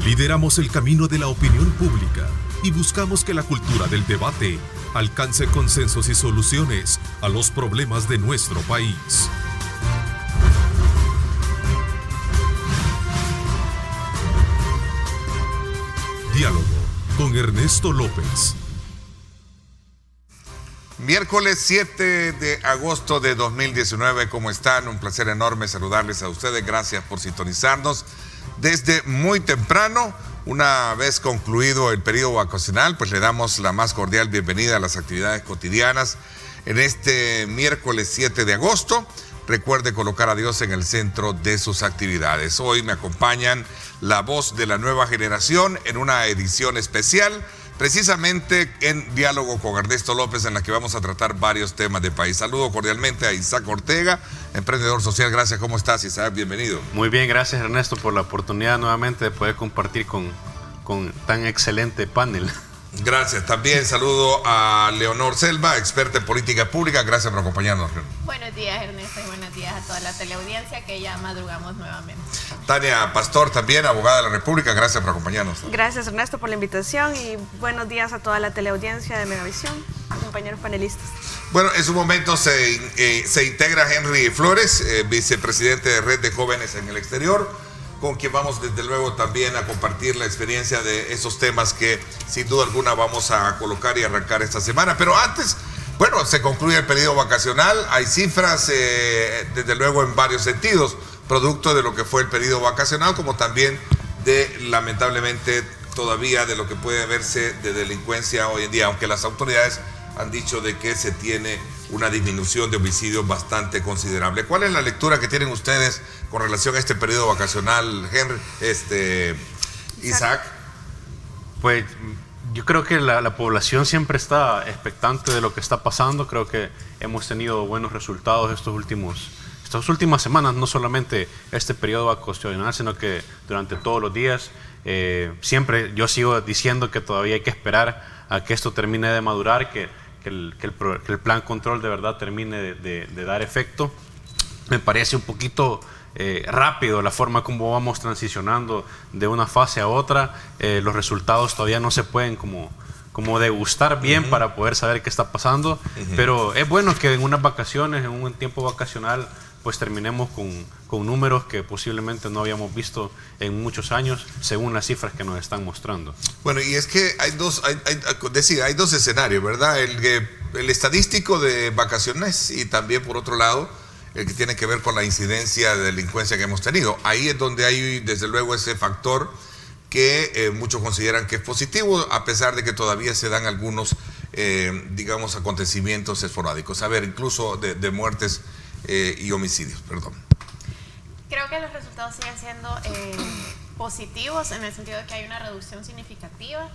Lideramos el camino de la opinión pública y buscamos que la cultura del debate alcance consensos y soluciones a los problemas de nuestro país. Diálogo con Ernesto López. Miércoles 7 de agosto de 2019, ¿cómo están? Un placer enorme saludarles a ustedes. Gracias por sintonizarnos desde muy temprano. Una vez concluido el periodo vacacional, pues le damos la más cordial bienvenida a las actividades cotidianas en este miércoles 7 de agosto. Recuerde colocar a Dios en el centro de sus actividades. Hoy me acompañan la voz de la nueva generación en una edición especial, precisamente en Diálogo con Ernesto López, en la que vamos a tratar varios temas de país. Saludo cordialmente a Isaac Ortega, emprendedor social. Gracias, ¿cómo estás, Isaac? Bienvenido. Muy bien, gracias, Ernesto, por la oportunidad nuevamente de poder compartir con tan excelente panel. Gracias. También saludo a Leonor Selva, experta en política pública. Gracias por acompañarnos. Buenos días, Ernesto, y buenos días a toda la teleaudiencia, que ya madrugamos nuevamente. Tania Pastor, también abogada de la República. Gracias por acompañarnos. Gracias, Ernesto, por la invitación y buenos días a toda la teleaudiencia de Megavisión, compañeros panelistas. Bueno, en su momento se integra Henry Flores, vicepresidente de Red de Jóvenes en el Exterior, con quien vamos desde luego también a compartir la experiencia de esos temas que sin duda alguna vamos a colocar y arrancar esta semana. Pero antes, bueno, se concluye el periodo vacacional, hay cifras desde luego en varios sentidos, producto de lo que fue el periodo vacacional, como también de lamentablemente todavía de lo que puede verse de delincuencia hoy en día, aunque las autoridades han dicho de que se tiene una disminución de homicidios bastante considerable. ¿Cuál es la lectura que tienen ustedes con relación a este periodo vacacional, Henry, Isaac? Pues yo creo que la población siempre está expectante de lo que está pasando. Creo que hemos tenido buenos resultados estas últimas semanas, no solamente este periodo vacacional, sino que durante todos los días. Siempre yo sigo diciendo que todavía hay que esperar a que esto termine de madurar, que el plan control de verdad termine de dar efecto. Me parece un poquito rápido la forma como vamos transicionando de una fase a otra. Los resultados todavía no se pueden como degustar bien para poder saber qué está pasando, pero es bueno que en unas vacaciones, en un tiempo vacacional, pues terminemos con números que posiblemente no habíamos visto en muchos años, según las cifras que nos están mostrando. Bueno, y es que hay dos escenarios, ¿verdad? El estadístico de vacaciones y también, por otro lado, el que tiene que ver con la incidencia de delincuencia que hemos tenido. Ahí es donde hay, desde luego, ese factor que muchos consideran que es positivo, a pesar de que todavía se dan algunos, digamos, acontecimientos esporádicos. A ver, incluso de muertes y homicidios, perdón. Creo que los resultados siguen siendo positivos, en el sentido de que hay una reducción significativa.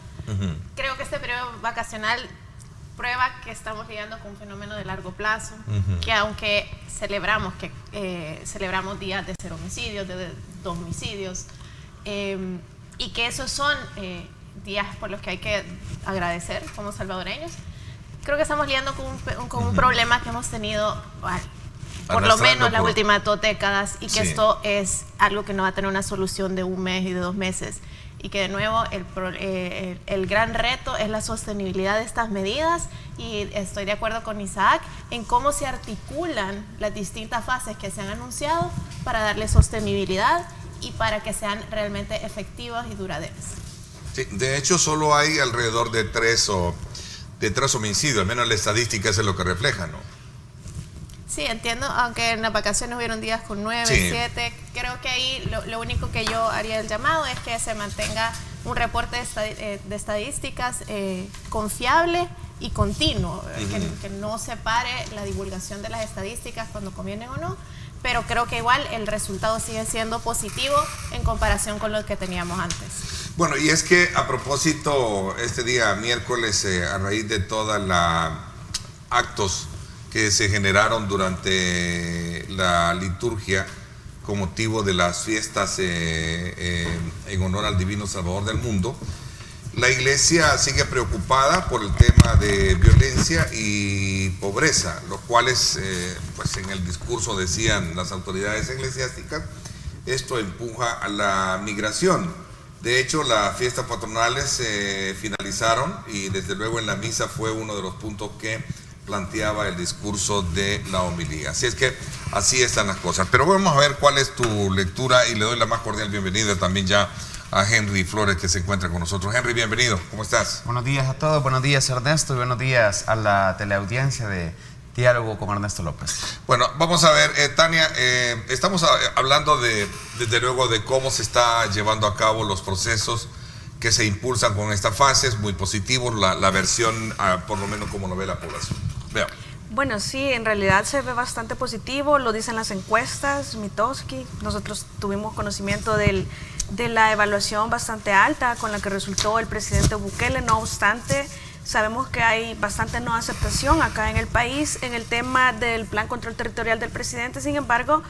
Creo que este periodo vacacional prueba que estamos lidiando con un fenómeno de largo plazo, que aunque celebramos días de 0 homicidios, de 2 homicidios, y que esos son días por los que hay que agradecer como salvadoreños, creo que estamos lidiando con un problema que hemos tenido por lo menos las últimas 2 décadas, y que esto es algo que no va a tener una solución de 1 mes y de 2 meses, y que de nuevo el gran reto es la sostenibilidad de estas medidas. Y estoy de acuerdo con Isaac en cómo se articulan las distintas fases que se han anunciado para darle sostenibilidad y para que sean realmente efectivas y duraderas. Sí, de hecho solo hay alrededor de 3 homicidios, al menos la estadística es lo que refleja, ¿no? Sí, entiendo, aunque en las vacaciones hubieron días con 9, 7, creo que ahí lo único que yo haría el llamado es que se mantenga un reporte de estadísticas confiable y continuo, que no separe la divulgación de las estadísticas cuando conviene o no, pero creo que igual el resultado sigue siendo positivo en comparación con lo que teníamos antes. Bueno, y es que a propósito, este día miércoles, a raíz de todos los actos que se generaron durante la liturgia con motivo de las fiestas en honor al Divino Salvador del mundo, la Iglesia sigue preocupada por el tema de violencia y pobreza, los cuales, pues en el discurso decían las autoridades eclesiásticas, esto empuja a la migración. De hecho, las fiestas patronales finalizaron y desde luego en la misa fue uno de los puntos que planteaba el discurso de la homilía. Así es que así están las cosas. Pero vamos a ver cuál es tu lectura y le doy la más cordial bienvenida también ya a Henry Flores, que se encuentra con nosotros. Henry, bienvenido. ¿Cómo estás? Buenos días a todos. Buenos días, Ernesto, y buenos días a la teleaudiencia de Diálogo con Ernesto López. Bueno, vamos a ver, Tania, estamos hablando desde luego de cómo se está llevando a cabo los procesos que se impulsan con esta fase. Es muy positivo la versión, por lo menos como lo ve la población. Veamos. Bueno, sí, en realidad se ve bastante positivo, lo dicen las encuestas, Mitofsky. Nosotros tuvimos conocimiento de la evaluación bastante alta con la que resultó el presidente Bukele. No obstante, sabemos que hay bastante no aceptación acá en el país en el tema del plan control territorial del presidente. Sin embargo,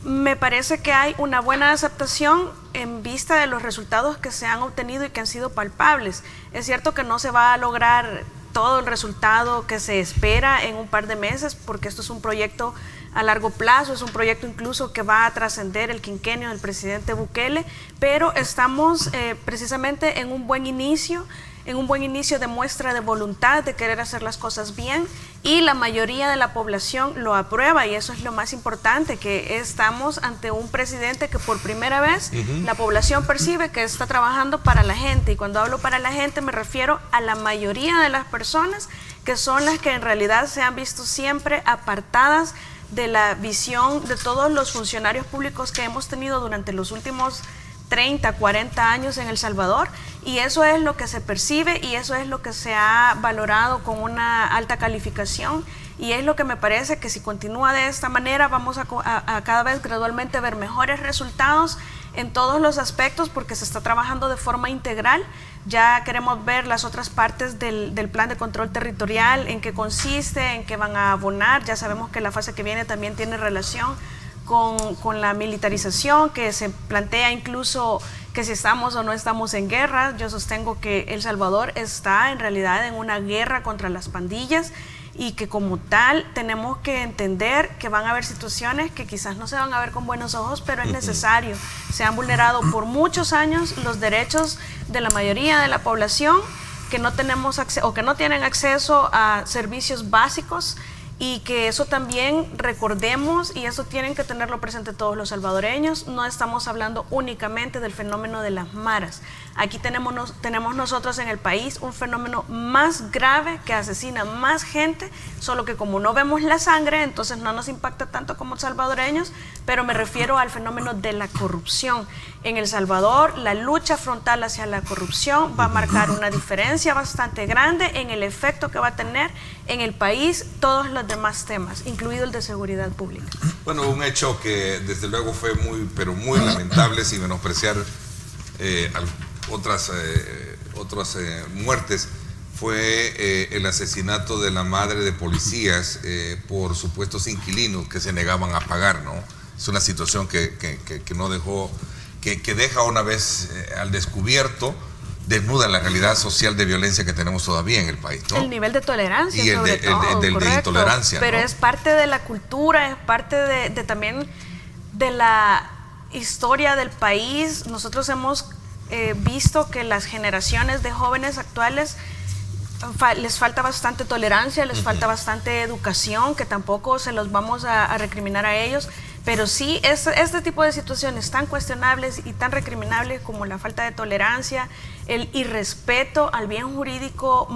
me parece que hay una buena aceptación en vista de los resultados que se han obtenido y que han sido palpables. Es cierto que no se va a lograr todo el resultado que se espera en un par de meses, porque esto es un proyecto a largo plazo, es un proyecto incluso que va a trascender el quinquenio del presidente Bukele, pero estamos precisamente en un buen inicio de muestra de voluntad de querer hacer las cosas bien, y la mayoría de la población lo aprueba, y eso es lo más importante, que estamos ante un presidente que por primera vez la población percibe que está trabajando para la gente. Y cuando hablo para la gente me refiero a la mayoría de las personas, que son las que en realidad se han visto siempre apartadas de la visión de todos los funcionarios públicos que hemos tenido durante los últimos 30, 40 años en El Salvador, y eso es lo que se percibe y eso es lo que se ha valorado con una alta calificación, y es lo que me parece que si continúa de esta manera vamos a cada vez gradualmente ver mejores resultados en todos los aspectos, porque se está trabajando de forma integral. Ya queremos ver las otras partes del plan de control territorial, en qué consiste, en qué van a abonar. Ya sabemos que la fase que viene también tiene relación con la militarización, que se plantea incluso que si estamos o no estamos en guerra. Yo sostengo que El Salvador está en realidad en una guerra contra las pandillas, y que como tal tenemos que entender que van a haber situaciones que quizás no se van a ver con buenos ojos, pero es necesario. Se han vulnerado por muchos años los derechos de la mayoría de la población, que no tenemos o que no tienen acceso a servicios básicos, y que eso también recordemos, y eso tienen que tenerlo presente todos los salvadoreños. No estamos hablando únicamente del fenómeno de las maras. Aquí tenemos nosotros en el país un fenómeno más grave que asesina más gente, solo que como no vemos la sangre, entonces no nos impacta tanto como salvadoreños, pero me refiero al fenómeno de la corrupción. En El Salvador, la lucha frontal hacia la corrupción va a marcar una diferencia bastante grande en el efecto que va a tener en el país todos los demás temas, incluido el de seguridad pública. Bueno, un hecho que desde luego fue pero muy lamentable, sin menospreciar otras muertes, fue el asesinato de la madre de policías por supuestos inquilinos que se negaban a pagar, ¿no? Es una situación que no dejó, que deja una vez al descubierto, desnuda la realidad social de violencia que tenemos todavía en el país, ¿no? El nivel de tolerancia, y el sobre todo, de correcto, intolerancia, pero ¿no? es parte de la cultura, es parte de también de la historia del país. Nosotros hemos visto que las generaciones de jóvenes actuales les falta bastante tolerancia, les falta bastante educación, que tampoco se los vamos a recriminar a ellos, pero sí este tipo de situaciones tan cuestionables y tan recriminables como la falta de tolerancia, el irrespeto al bien jurídico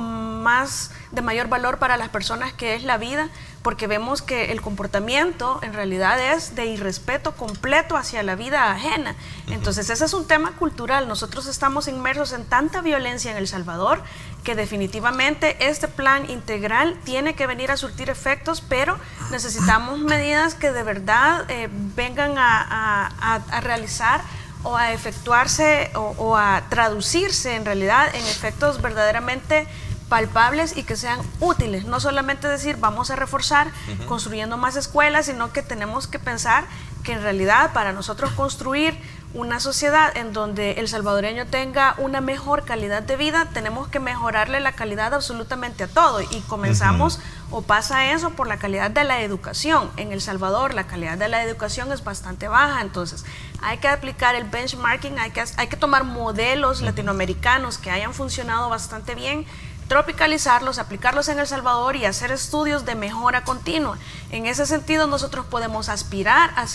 de mayor valor para las personas, que es la vida, porque vemos que el comportamiento en realidad es de irrespeto completo hacia la vida ajena. Entonces ese es un tema cultural. Nosotros estamos inmersos en tanta violencia en El Salvador que definitivamente este plan integral tiene que venir a surtir efectos, pero necesitamos medidas que de verdad vengan a realizar o a efectuarse o a traducirse en realidad en efectos verdaderamente palpables y que sean útiles. No solamente decir vamos a reforzar construyendo más escuelas, sino que tenemos que pensar que en realidad para nosotros construir una sociedad en donde el salvadoreño tenga una mejor calidad de vida, tenemos que mejorarle la calidad absolutamente a todo, y comenzamos o pasa eso por la calidad de la educación. En El Salvador la calidad de la educación es bastante baja, entonces hay que aplicar el benchmarking, hay que tomar modelos latinoamericanos que hayan funcionado bastante bien, tropicalizarlos, aplicarlos en El Salvador y hacer estudios de mejora continua. En ese sentido nosotros podemos aspirar a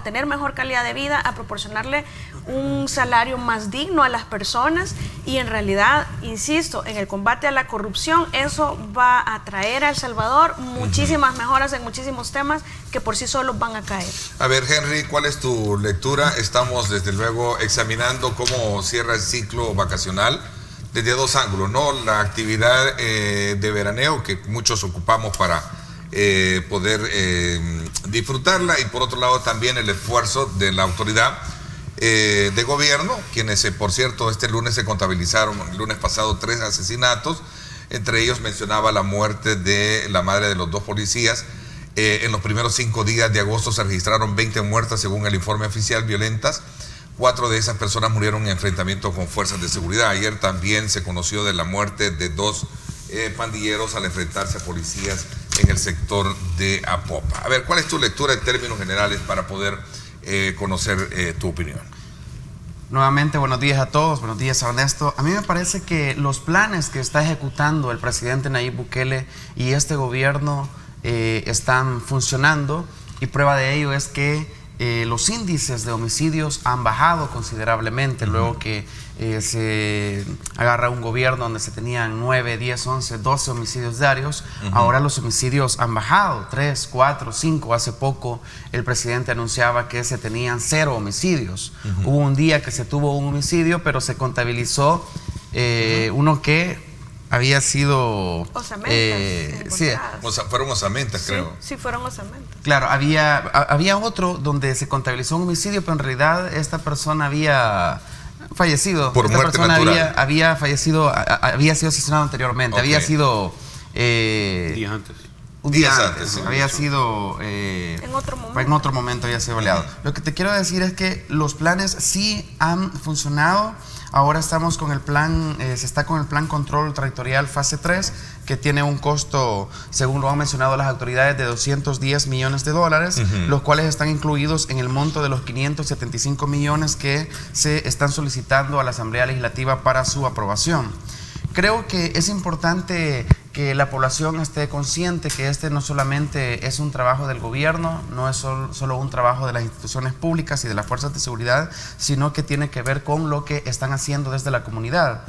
tener mejor calidad de vida, a proporcionarle un salario más digno a las personas, y en realidad, insisto, en el combate a la corrupción, eso va a traer a El Salvador muchísimas mejoras en muchísimos temas que por sí solos van a caer. A ver, Henry, ¿cuál es tu lectura? Estamos desde luego examinando cómo cierra el ciclo vacacional desde dos ángulos, ¿no? La actividad de veraneo que muchos ocupamos para poder disfrutarla, y por otro lado también el esfuerzo de la autoridad de gobierno, quienes por cierto este lunes se contabilizaron, el lunes pasado, 3 asesinatos, entre ellos mencionaba la muerte de la madre de los 2 policías. En los primeros 5 días de agosto se registraron 20 muertes según el informe oficial violentas. 4 de esas personas murieron en enfrentamientos con fuerzas de seguridad. Ayer también se conoció de la muerte de 2 pandilleros al enfrentarse a policías en el sector de Apopa. A ver, ¿cuál es tu lectura en términos generales para poder conocer tu opinión? Nuevamente, buenos días a todos, buenos días a Ernesto. A mí me parece que los planes que está ejecutando el presidente Nayib Bukele y este gobierno están funcionando, y prueba de ello es que los índices de homicidios han bajado considerablemente luego que se agarra un gobierno donde se tenían 9, 10, 11, 12 homicidios diarios. Ahora los homicidios han bajado, 3, 4, 5. Hace poco el presidente anunciaba que se tenían 0 homicidios. Hubo un día que se tuvo un homicidio, pero se contabilizó uno que había sido osamentas, sí, fueron osamentas, creo. Sí, fueron osamentas. Claro, había otro donde se contabilizó un homicidio, pero en realidad esta persona había fallecido. Por muerte natural. Había fallecido, había sido asesinado anteriormente. Okay. Había sido días antes. días antes. Sí, había sido en otro momento había sido baleado. Lo que te quiero decir es que los planes sí han funcionado. Ahora estamos con el plan, se está con el plan control territorial fase 3, que tiene un costo, según lo han mencionado las autoridades, de $210 millones, los cuales están incluidos en el monto de los 575 millones que se están solicitando a la Asamblea Legislativa para su aprobación. Creo que es importante que la población esté consciente que este no solamente es un trabajo del gobierno, no es solo un trabajo de las instituciones públicas y de las fuerzas de seguridad, sino que tiene que ver con lo que están haciendo desde la comunidad.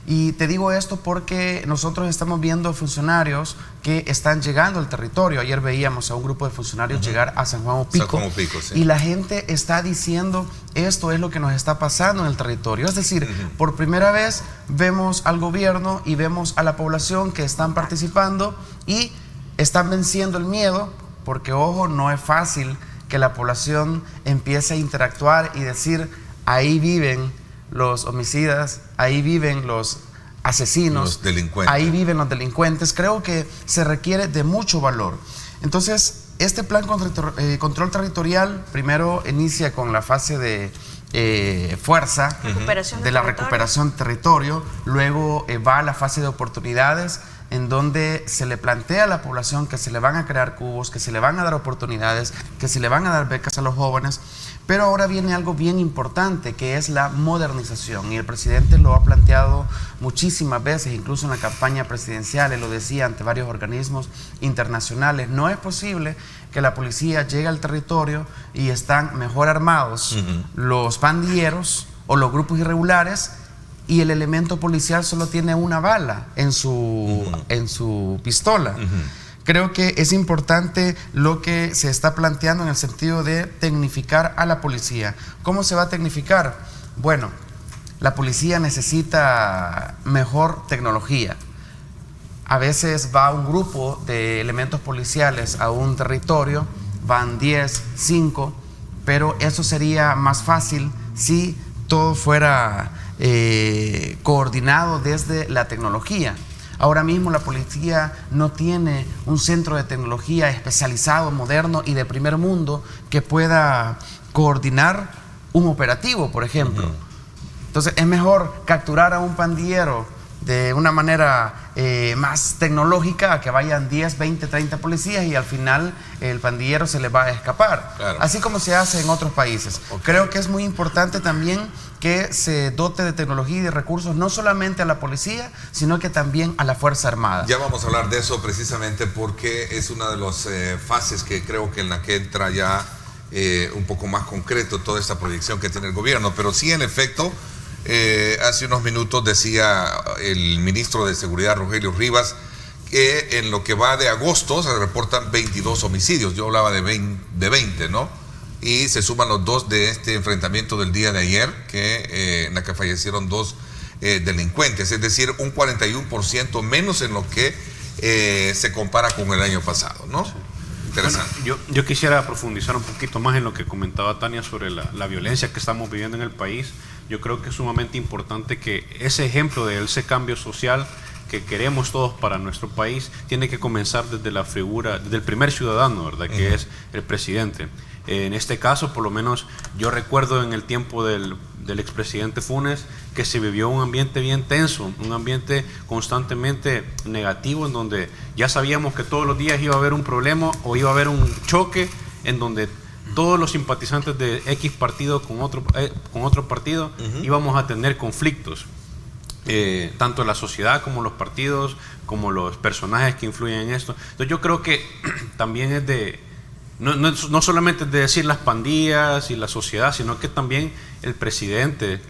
Y te digo esto porque nosotros estamos viendo funcionarios que están llegando al territorio. Ayer veíamos a un grupo de funcionarios llegar a San Juan Opico, sí. Y la gente está diciendo, esto es lo que nos está pasando en el territorio. Es decir, por primera vez vemos al gobierno y vemos a la población que están participando y están venciendo el miedo, porque ojo, no es fácil que la población empiece a interactuar y decir, ahí viven los homicidas, ahí viven los asesinos, los delincuentes. Ahí viven los delincuentes. Creo que se requiere de mucho valor. Entonces, este plan control territorial primero inicia con la fase de fuerza, de la recuperación de territorio, luego va a la fase de oportunidades, en donde se le plantea a la población que se le van a crear cubos, que se le van a dar oportunidades, que se le van a dar becas a los jóvenes. Pero ahora viene algo bien importante, que es la modernización, y el presidente lo ha planteado muchísimas veces, incluso en la campaña presidencial. Él lo decía ante varios organismos internacionales: no es posible que la policía llegue al territorio y están mejor armados los pandilleros o los grupos irregulares, y el elemento policial solo tiene una bala en su pistola. Creo que es importante lo que se está planteando en el sentido de tecnificar a la policía. ¿Cómo se va a tecnificar? Bueno, la policía necesita mejor tecnología. A veces va un grupo de elementos policiales a un territorio, van 10, 5, pero eso sería más fácil si todo fuera coordinado desde la tecnología. Ahora mismo la policía no tiene un centro de tecnología especializado, moderno y de primer mundo que pueda coordinar un operativo, por ejemplo. Entonces es mejor capturar a un pandillero de una manera más tecnológica a que vayan 10, 20, 30 policías y al final el pandillero se les va a escapar. Claro. Así como se hace en otros países. Creo que es muy importante también que se dote de tecnología y de recursos no solamente a la policía, sino que también a la Fuerza Armada. Ya vamos a hablar de eso precisamente porque es una de las fases que creo que en la que entra ya un poco más concreto toda esta proyección que tiene el gobierno. Pero sí, en efecto, hace unos minutos decía el ministro de Seguridad, Rogelio Rivas, que en lo que va de agosto se reportan 22 homicidios. Yo hablaba de 20, ¿no? Y se suman los 2 de este enfrentamiento del día de ayer, en la que fallecieron 2 delincuentes, es decir, un 41% menos en lo que se compara con el año pasado, ¿no? Sí. Interesante. Bueno, yo quisiera profundizar un poquito más en lo que comentaba Tania sobre la violencia que estamos viviendo en el país. Yo creo que es sumamente importante que ese ejemplo de ese cambio social que queremos todos para nuestro país tiene que comenzar desde la figura, desde el primer ciudadano, ¿verdad? Que es el presidente. En este caso, por lo menos, yo recuerdo en el tiempo del expresidente Funes que se vivió un ambiente bien tenso, un ambiente constantemente negativo, en donde ya sabíamos que todos los días iba a haber un problema o iba a haber un choque en donde todos los simpatizantes de X partido con otro partido íbamos a tener conflictos. Tanto la sociedad como los partidos, como los personajes que influyen en esto. Entonces yo creo que también es de... No solamente de decir las pandillas y la sociedad, sino que también el presidente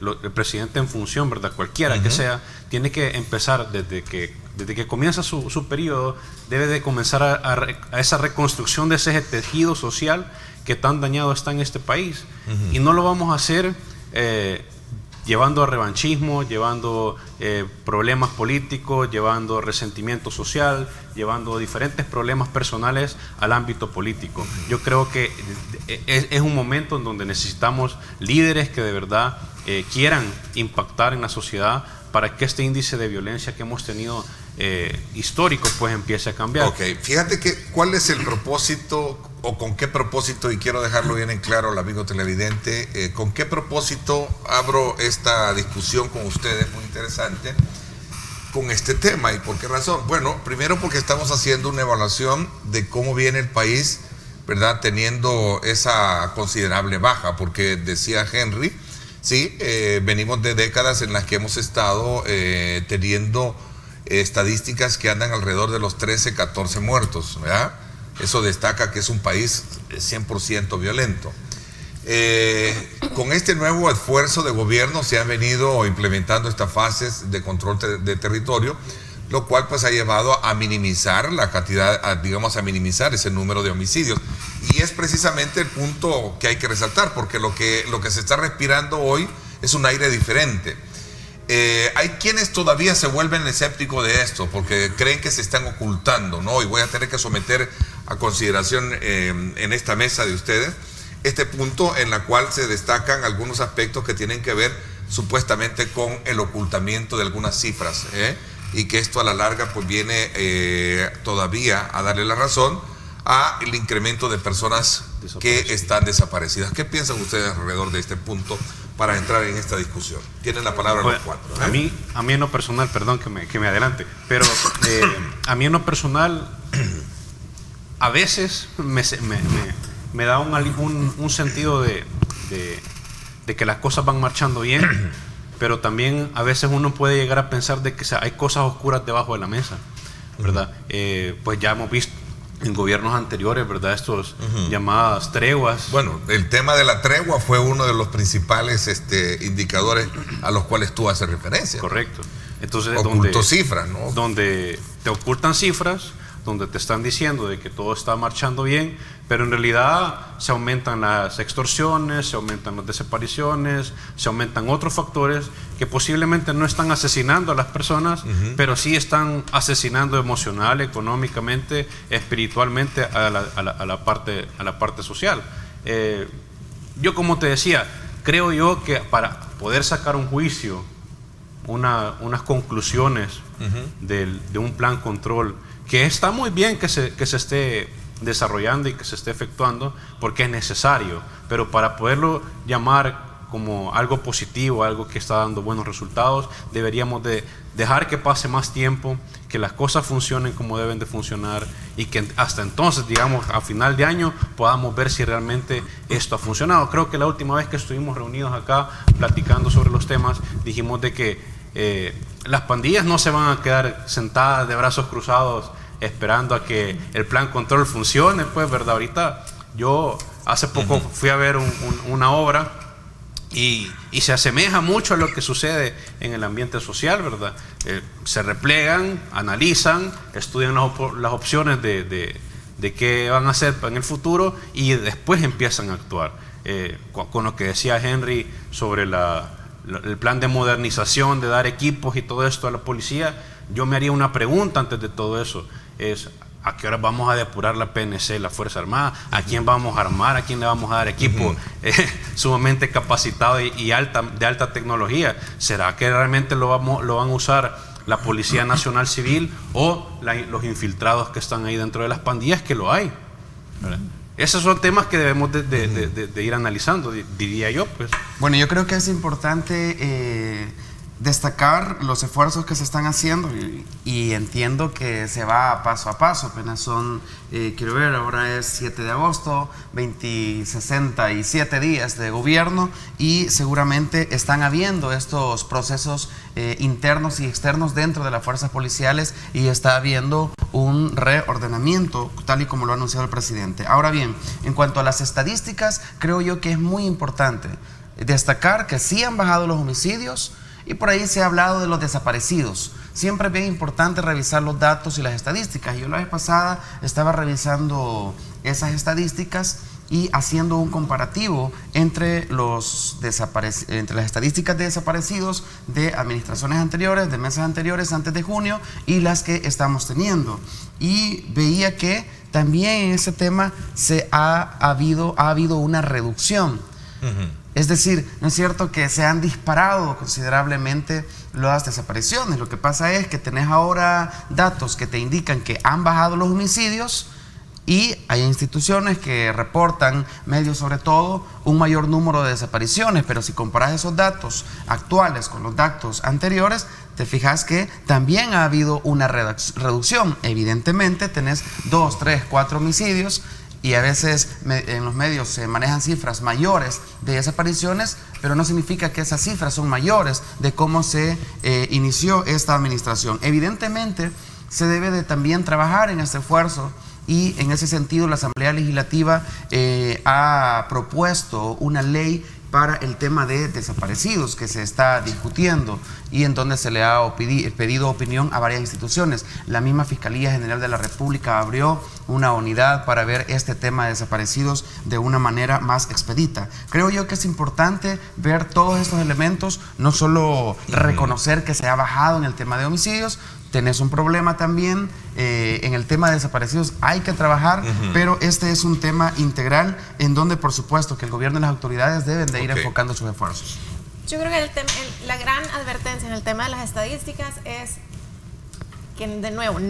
en función, ¿verdad? Cualquiera que sea, tiene que empezar desde que comienza su periodo, debe de comenzar a esa reconstrucción de ese tejido social que tan dañado está en este país. Y no lo vamos a hacer llevando a revanchismo, llevando problemas políticos, llevando resentimiento social, llevando diferentes problemas personales al ámbito político. Yo creo que es un momento en donde necesitamos líderes que de verdad quieran impactar en la sociedad para que este índice de violencia que hemos tenido histórico pues empiece a cambiar. Ok, fíjate que cuál es el propósito o con qué propósito, y quiero dejarlo bien en claro al amigo televidente, con qué propósito abro esta discusión con ustedes, muy interesante, con este tema. ¿Y por qué razón? Bueno, primero porque estamos haciendo una evaluación de cómo viene el país, ¿verdad? Teniendo esa considerable baja, porque decía Henry, sí, venimos de décadas en las que hemos estado teniendo estadísticas que andan alrededor de los 13, 14 muertos, ¿verdad? Eso destaca que es un país 100% violento. Con este nuevo esfuerzo de gobierno se han venido implementando estas fases de control de territorio, lo cual pues ha llevado a minimizar la cantidad, a minimizar ese número de homicidios. Y es precisamente el punto que hay que resaltar, porque lo que se está respirando hoy es un aire diferente. Hay quienes todavía se vuelven escépticos de esto porque creen que se están ocultando, ¿no? Y voy a tener que someter a consideración en esta mesa de ustedes este punto en la cual se destacan algunos aspectos que tienen que ver supuestamente con el ocultamiento de algunas cifras, y que esto a la larga pues viene todavía a darle la razón al incremento de personas que están desaparecidas. ¿Qué piensan ustedes alrededor de este punto para entrar en esta discusión? Tienen la palabra los cuatro. A mí en lo personal, perdón que me adelante, pero a mí en lo personal a veces me da un sentido de que las cosas van marchando bien, pero también a veces uno puede llegar a pensar de que hay cosas oscuras debajo de la mesa, ¿verdad? Pues ya hemos visto en gobiernos anteriores, ¿verdad? Estos llamadas treguas. Bueno, el tema de la tregua fue uno de los principales indicadores a los cuales tú haces referencia. Correcto. Entonces, ocultó cifras, ¿no? Donde te ocultan cifras, donde te están diciendo de que todo está marchando bien, pero en realidad se aumentan las extorsiones, se aumentan las desapariciones, se aumentan otros factores que posiblemente no están asesinando a las personas, pero sí están asesinando emocional, económicamente, espiritualmente a la parte social. Yo, como te decía, creo yo que para poder sacar un juicio, unas conclusiones de un plan control, que está muy bien que se esté desarrollando y que se esté efectuando porque es necesario, pero para poderlo llamar como algo positivo, algo que está dando buenos resultados. Deberíamos de dejar que pase más tiempo, que las cosas funcionen como deben de funcionar y que hasta entonces, digamos, a final de año podamos ver si realmente esto ha funcionado. Creo que la última vez que estuvimos reunidos acá platicando sobre los temas, dijimos de que las pandillas no se van a quedar sentadas de brazos cruzados esperando a que el plan control funcione, pues, ¿verdad? Ahorita yo hace poco fui a ver una obra y se asemeja mucho a lo que sucede en el ambiente social, ¿verdad? Se replegan, analizan, estudian las opciones de qué van a hacer en el futuro y después empiezan a actuar. Con lo que decía Henry sobre el plan de modernización, de dar equipos y todo esto a la policía, yo me haría una pregunta antes de todo eso, es ¿a qué hora vamos a depurar la PNC, la Fuerza Armada? ¿A quién vamos a armar? ¿A quién le vamos a dar equipo sumamente capacitado y de alta tecnología? ¿Será que realmente lo van a usar la Policía Nacional Civil o los infiltrados que están ahí dentro de las pandillas, que lo hay? ¿Verdad? Esos son temas que debemos de ir analizando, diría yo, pues. Bueno, yo creo que es importante destacar los esfuerzos que se están haciendo y entiendo que se va paso a paso. Apenas son, quiero ver, ahora es 7 de agosto, 67 días de gobierno y seguramente están habiendo estos procesos internos y externos dentro de las fuerzas policiales y está habiendo un reordenamiento tal y como lo ha anunciado el presidente. Ahora bien, en cuanto a las estadísticas, creo yo que es muy importante destacar que sí han bajado los homicidios. Y por ahí se ha hablado de los desaparecidos. Siempre es bien importante revisar los datos y las estadísticas. Yo la vez pasada estaba revisando esas estadísticas y haciendo un comparativo entre las estadísticas de desaparecidos de administraciones anteriores, de meses anteriores, antes de junio, y las que estamos teniendo. Y veía que también en ese tema ha habido una reducción. Es decir, no es cierto que se han disparado considerablemente las desapariciones. Lo que pasa es que tenés ahora datos que te indican que han bajado los homicidios y hay instituciones que reportan, medios sobre todo, un mayor número de desapariciones. Pero si comparás esos datos actuales con los datos anteriores, te fijas que también ha habido una reducción. Evidentemente tenés 2, 3, 4 homicidios y a veces en los medios se manejan cifras mayores de desapariciones, pero no significa que esas cifras son mayores de cómo se inició esta administración. Evidentemente se debe de también trabajar en este esfuerzo y en ese sentido la Asamblea Legislativa ha propuesto una ley para el tema de desaparecidos que se está discutiendo y en donde se le ha pedido opinión a varias instituciones. La misma Fiscalía General de la República abrió una unidad para ver este tema de desaparecidos de una manera más expedita. Creo yo que es importante ver todos estos elementos, no solo reconocer que se ha bajado en el tema de homicidios. Tenés un problema también en el tema de desaparecidos, hay que trabajar, pero este es un tema integral en donde por supuesto que el gobierno y las autoridades deben de ir enfocando sus esfuerzos. Yo creo que la gran advertencia en el tema de las estadísticas es que, de nuevo,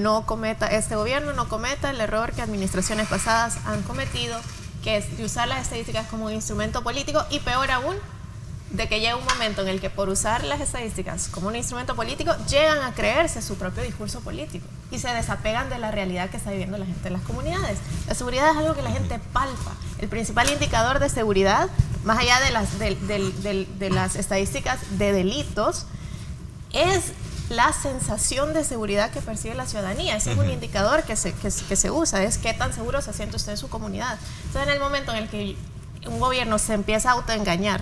este gobierno no cometa el error que administraciones pasadas han cometido, que es de usar las estadísticas como un instrumento político y peor aún, de que llega un momento en el que por usar las estadísticas como un instrumento político llegan a creerse su propio discurso político y se desapegan de la realidad que está viviendo la gente en las comunidades. La seguridad es algo que la gente palpa. El principal indicador de seguridad, más allá de las estadísticas de delitos, es la sensación de seguridad que percibe la ciudadanía. Ese es un indicador que se usa, es qué tan seguro se siente usted en su comunidad. Entonces, en el momento en el que un gobierno se empieza a autoengañar,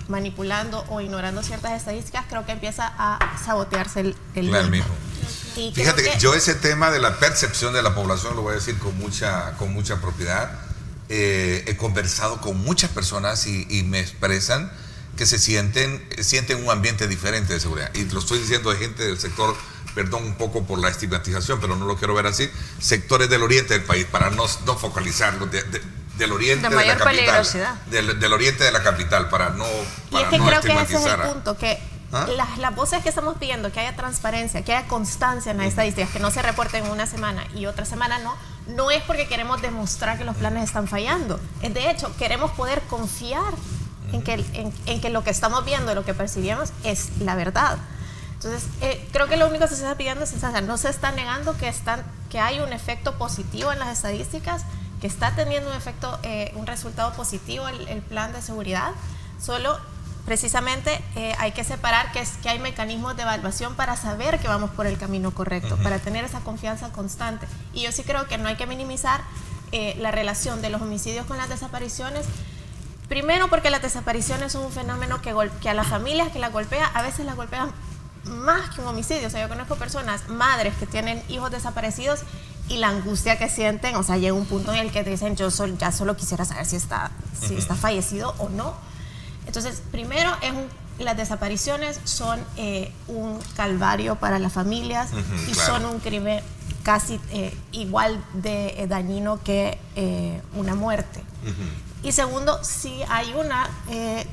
manipulando o ignorando ciertas estadísticas, creo que empieza a sabotearse el mismo. Y fíjate que yo ese tema de la percepción de la población lo voy a decir con mucha propiedad. He conversado con muchas personas y me expresan que sienten un ambiente diferente de seguridad. Y lo estoy diciendo de gente del sector, perdón un poco por la estigmatización, pero no lo quiero ver así, sectores del oriente del país, para no focalizarlo, del oriente de la capital, del oriente de la capital, para no y es que no creo que ese es el punto, que las voces que estamos pidiendo, que haya transparencia, que haya constancia en las estadísticas, que no se reporten una semana y otra semana no es porque queremos demostrar que los planes están fallando, es de hecho, queremos poder confiar en que lo que estamos viendo, lo que percibimos es la verdad. Entonces, creo que lo único que se está pidiendo es, no se está negando que hay un efecto positivo en las estadísticas, que está teniendo un resultado positivo el plan de seguridad, solo precisamente hay que separar que hay mecanismos de evaluación para saber que vamos por el camino correcto, para tener esa confianza constante. Y yo sí creo que no hay que minimizar la relación de los homicidios con las desapariciones. Primero porque las desapariciones son un fenómeno que a las familias que las golpea, a veces las golpean más que un homicidio. O sea, yo conozco personas, madres que tienen hijos desaparecidos y la angustia que sienten, o sea, llega un punto en el que te dicen, ya solo quisiera saber si está fallecido o no. Entonces, primero, las desapariciones son un calvario para las familias y claro, son un crimen casi igual de dañino que una muerte. Y segundo, sí hay una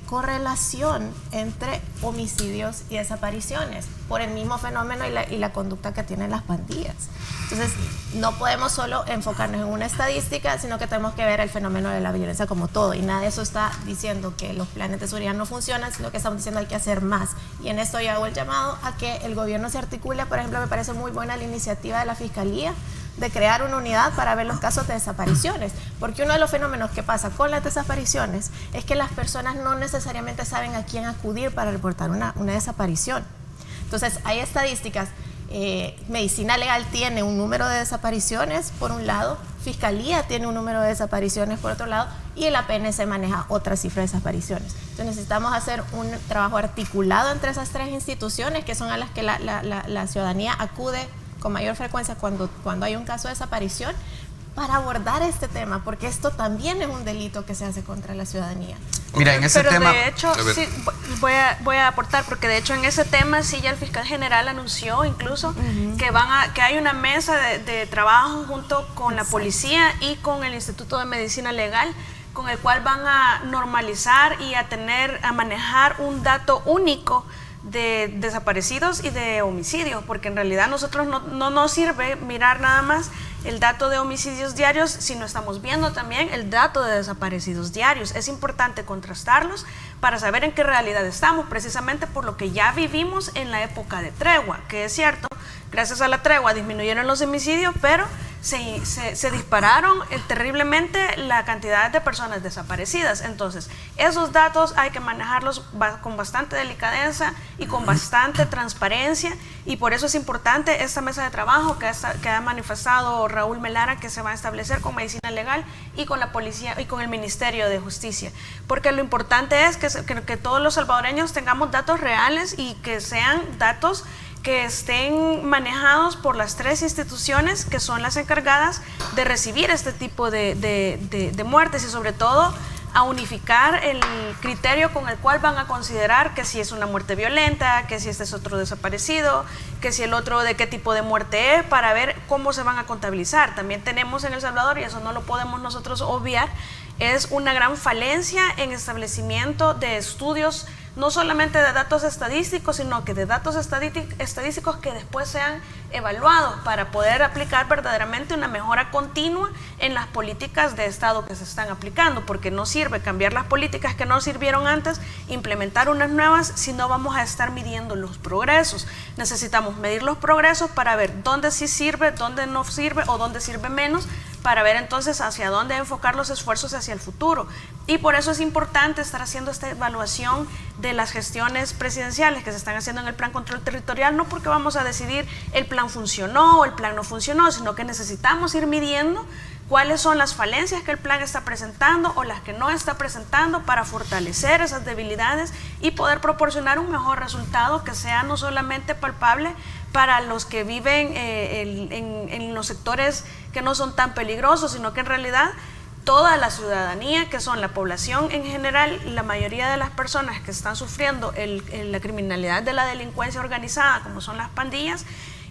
correlación entre homicidios y desapariciones por el mismo fenómeno y la conducta que tienen las pandillas. Entonces, no podemos solo enfocarnos en una estadística, sino que tenemos que ver el fenómeno de la violencia como todo. Y nada de eso está diciendo que los planes de seguridad no funcionan, sino que estamos diciendo que hay que hacer más. Y en esto yo hago el llamado a que el gobierno se articule. Por ejemplo, me parece muy buena la iniciativa de la Fiscalía de crear una unidad para ver los casos de desapariciones, porque uno de los fenómenos que pasa con las desapariciones es que las personas no necesariamente saben a quién acudir para reportar una desaparición. Entonces, hay estadísticas, Medicina Legal tiene un número de desapariciones por un lado, Fiscalía tiene un número de desapariciones por otro lado, y el APNC maneja otra cifra de desapariciones. Entonces, necesitamos hacer un trabajo articulado entre esas tres instituciones, que son a las que la ciudadanía acude con mayor frecuencia cuando hay un caso de desaparición, para abordar este tema, porque esto también es un delito que se hace contra la ciudadanía. Mira, en ese tema... de hecho, sí, voy a aportar, porque de hecho en ese tema sí ya el fiscal general anunció incluso que hay una mesa de trabajo junto con la policía y con el Instituto de Medicina Legal, con el cual van a normalizar y a manejar un dato único de desaparecidos y de homicidios, porque en realidad nosotros no nos sirve mirar nada más el dato de homicidios diarios, sino estamos viendo también el dato de desaparecidos diarios. Es importante contrastarlos para saber en qué realidad estamos, precisamente por lo que ya vivimos en la época de tregua, que es cierto, gracias a la tregua disminuyeron los homicidios, pero se dispararon terriblemente la cantidad de personas desaparecidas. Entonces, esos datos hay que manejarlos con bastante delicadeza y con bastante transparencia, y por eso es importante esta mesa de trabajo que ha manifestado Raúl Melara, que se va a establecer con Medicina Legal y con la policía y con el Ministerio de Justicia, porque lo importante es que todos los salvadoreños tengamos datos reales y que sean datos que estén manejados por las tres instituciones que son las encargadas de recibir este tipo de muertes, y sobre todo a unificar el criterio con el cual van a considerar que si es una muerte violenta, que si este es otro desaparecido, que si el otro de qué tipo de muerte es, para ver cómo se van a contabilizar. También tenemos en El Salvador, y eso no lo podemos nosotros obviar, es una gran falencia en establecimiento de estudios, no solamente de datos estadísticos, sino que de datos estadísticos que después sean evaluados para poder aplicar verdaderamente una mejora continua en las políticas de Estado que se están aplicando, porque no sirve cambiar las políticas que no sirvieron antes, implementar unas nuevas, si no vamos a estar midiendo los progresos. Necesitamos medir los progresos para ver dónde sí sirve, dónde no sirve o dónde sirve menos, para ver entonces hacia dónde enfocar los esfuerzos hacia el futuro. Y por eso es importante estar haciendo esta evaluación de las gestiones presidenciales que se están haciendo en el Plan Control Territorial, no porque vamos a decidir el plan funcionó o el plan no funcionó, sino que necesitamos ir midiendo cuáles son las falencias que el plan está presentando o las que no está presentando, para fortalecer esas debilidades y poder proporcionar un mejor resultado que sea no solamente palpable para los que viven en los sectores que no son tan peligrosos, sino que en realidad toda la ciudadanía, que son la población en general, la mayoría de las personas que están sufriendo la criminalidad de la delincuencia organizada, como son las pandillas,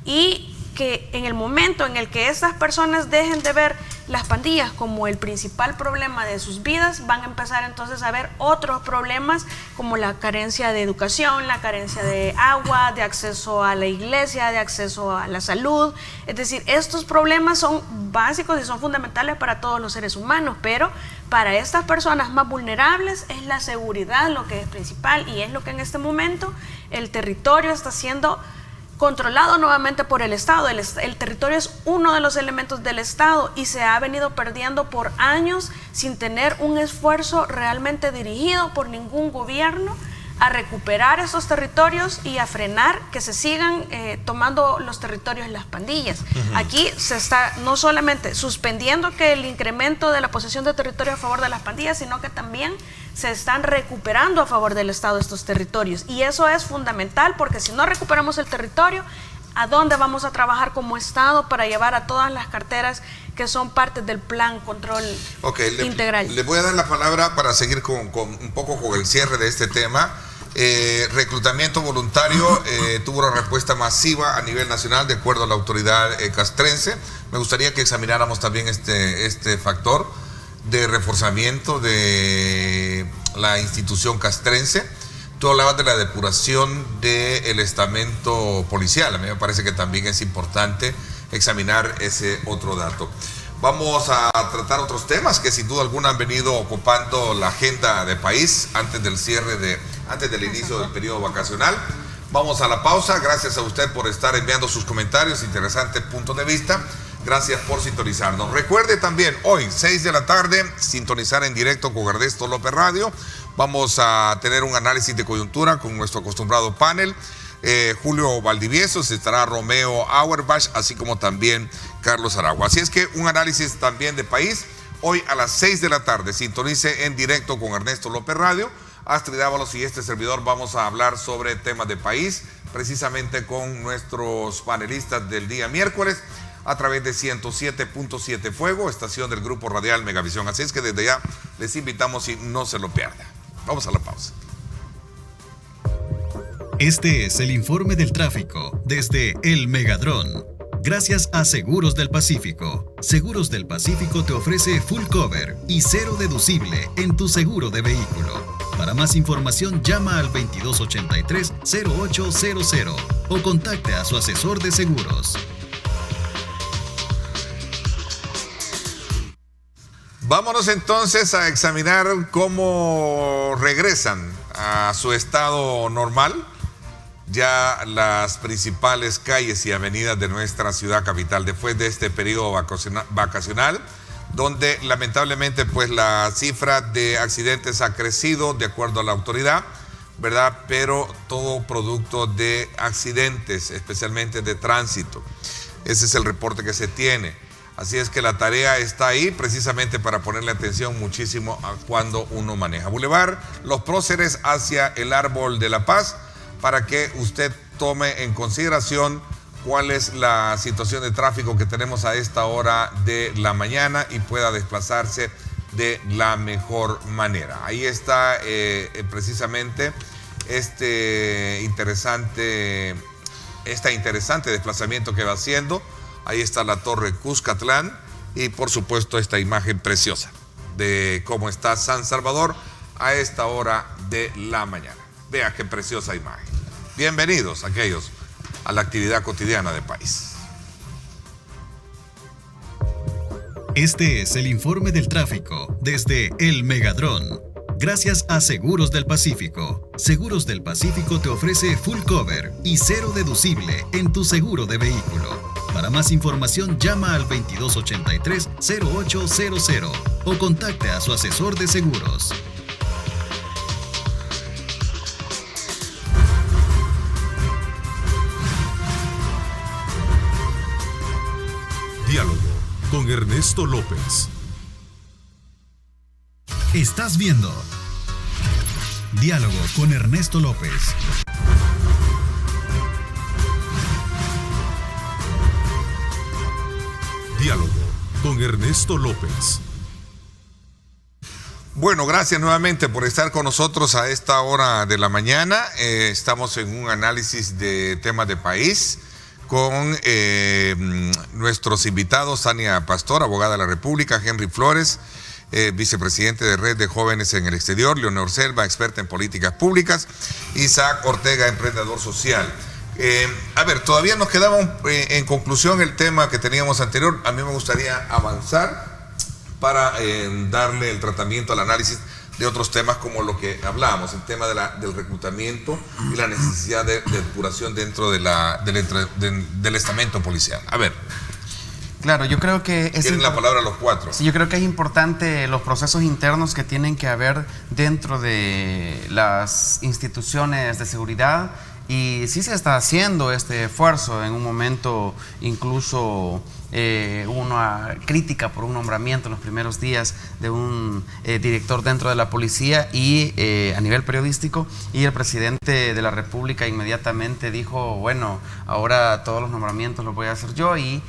y que en el momento en el que estas personas dejen de ver las pandillas como el principal problema de sus vidas, van a empezar entonces a ver otros problemas como la carencia de educación, la carencia de agua, de acceso a la iglesia, de acceso a la salud. Es decir, estos problemas son básicos y son fundamentales para todos los seres humanos, pero para estas personas más vulnerables es la seguridad lo que es principal, y es lo que en este momento el territorio está siendo controlado nuevamente por el Estado. El territorio es uno de los elementos del Estado y se ha venido perdiendo por años sin tener un esfuerzo realmente dirigido por ningún gobierno a recuperar esos territorios y a frenar que se sigan tomando los territorios las pandillas. Aquí se está no solamente suspendiendo que el incremento de la posesión de territorio a favor de las pandillas, sino que también se están recuperando a favor del Estado estos territorios. Y eso es fundamental, porque si no recuperamos el territorio, ¿a dónde vamos a trabajar como Estado para llevar a todas las carteras que son parte del plan control integral? Le voy a dar la palabra para seguir con un poco con el cierre de este tema. Reclutamiento voluntario tuvo una respuesta masiva a nivel nacional de acuerdo a la autoridad castrense. Me gustaría que examináramos también este factor de reforzamiento de la institución castrense. Tú hablabas de la depuración del estamento policial. A mí me parece que también es importante examinar ese otro dato. Vamos a tratar otros temas que sin duda alguna han venido ocupando la agenda del país antes del inicio del periodo vacacional. Vamos a la pausa. Gracias a usted por estar enviando sus comentarios, interesantes puntos de vista. Gracias por sintonizarnos. Recuerde también, hoy, 6 de la tarde, sintonizar en directo con Ernesto López Radio. Vamos a tener un análisis de coyuntura con nuestro acostumbrado panel. Julio Valdivieso, estará Romeo Auerbach, así como también Carlos Aragua. Así es que un análisis también de país. Hoy a las 6 de la tarde, sintonice en directo con Ernesto López Radio. Astrid Ábalos y este servidor vamos a hablar sobre temas de país, precisamente con nuestros panelistas del día miércoles, a través de 107.7 Fuego, estación del Grupo Radial Megavisión. Así es que desde ya les invitamos y no se lo pierdan. Vamos a la pausa. Este es el informe del tráfico desde El Megadrón. Gracias a Seguros del Pacífico. Seguros del Pacífico te ofrece full cover y cero deducible en tu seguro de vehículo. Para más información llama al 2283-0800 o contacte a su asesor de seguros. Vámonos entonces a examinar cómo regresan a su estado normal ya las principales calles y avenidas de nuestra ciudad capital después de este periodo vacacional, donde lamentablemente pues la cifra de accidentes ha crecido de acuerdo a la autoridad, ¿verdad? Pero todo producto de accidentes, especialmente de tránsito. Ese es el reporte que se tiene. Así es que la tarea está ahí precisamente para ponerle atención muchísimo a cuando uno maneja. Boulevard Los Próceres hacia el Árbol de la Paz, para que usted tome en consideración cuál es la situación de tráfico que tenemos a esta hora de la mañana y pueda desplazarse de la mejor manera. Ahí está precisamente este interesante desplazamiento que va haciendo. Ahí está la Torre Cuscatlán y por supuesto esta imagen preciosa de cómo está San Salvador a esta hora de la mañana. Vea qué preciosa imagen. Bienvenidos aquellos a la actividad cotidiana del país. Este es el informe del tráfico desde El Megadrón. Gracias a Seguros del Pacífico. Seguros del Pacífico te ofrece full cover y cero deducible en tu seguro de vehículo. Para más información llama al 2283-0800 o contacte a su asesor de seguros. Diálogo con Ernesto López. Estás viendo Diálogo con Ernesto López. Diálogo con Ernesto López. Bueno, gracias nuevamente por estar con nosotros a esta hora de la mañana. Estamos en un análisis de temas de país con nuestros invitados, Tania Pastor, abogada de la República, Henry Flores, vicepresidente de Red de Jóvenes en el Exterior, Leonor Selva, experta en políticas públicas, Isaac Ortega, emprendedor social. Todavía nos quedaba en conclusión el tema que teníamos anterior. A mí me gustaría avanzar para darle el tratamiento al análisis de otros temas como lo que hablábamos, el tema del reclutamiento y la necesidad de depuración dentro del estamento policial. A ver. Claro, yo creo que tienen la palabra los cuatro. Sí, yo creo que es importante los procesos internos que tienen que haber dentro de las instituciones de seguridad, y sí se está haciendo este esfuerzo. En un momento incluso hubo una crítica por un nombramiento en los primeros días de un director dentro de la policía y a nivel periodístico, y el presidente de la República inmediatamente dijo, bueno, ahora todos los nombramientos los voy a hacer yo, y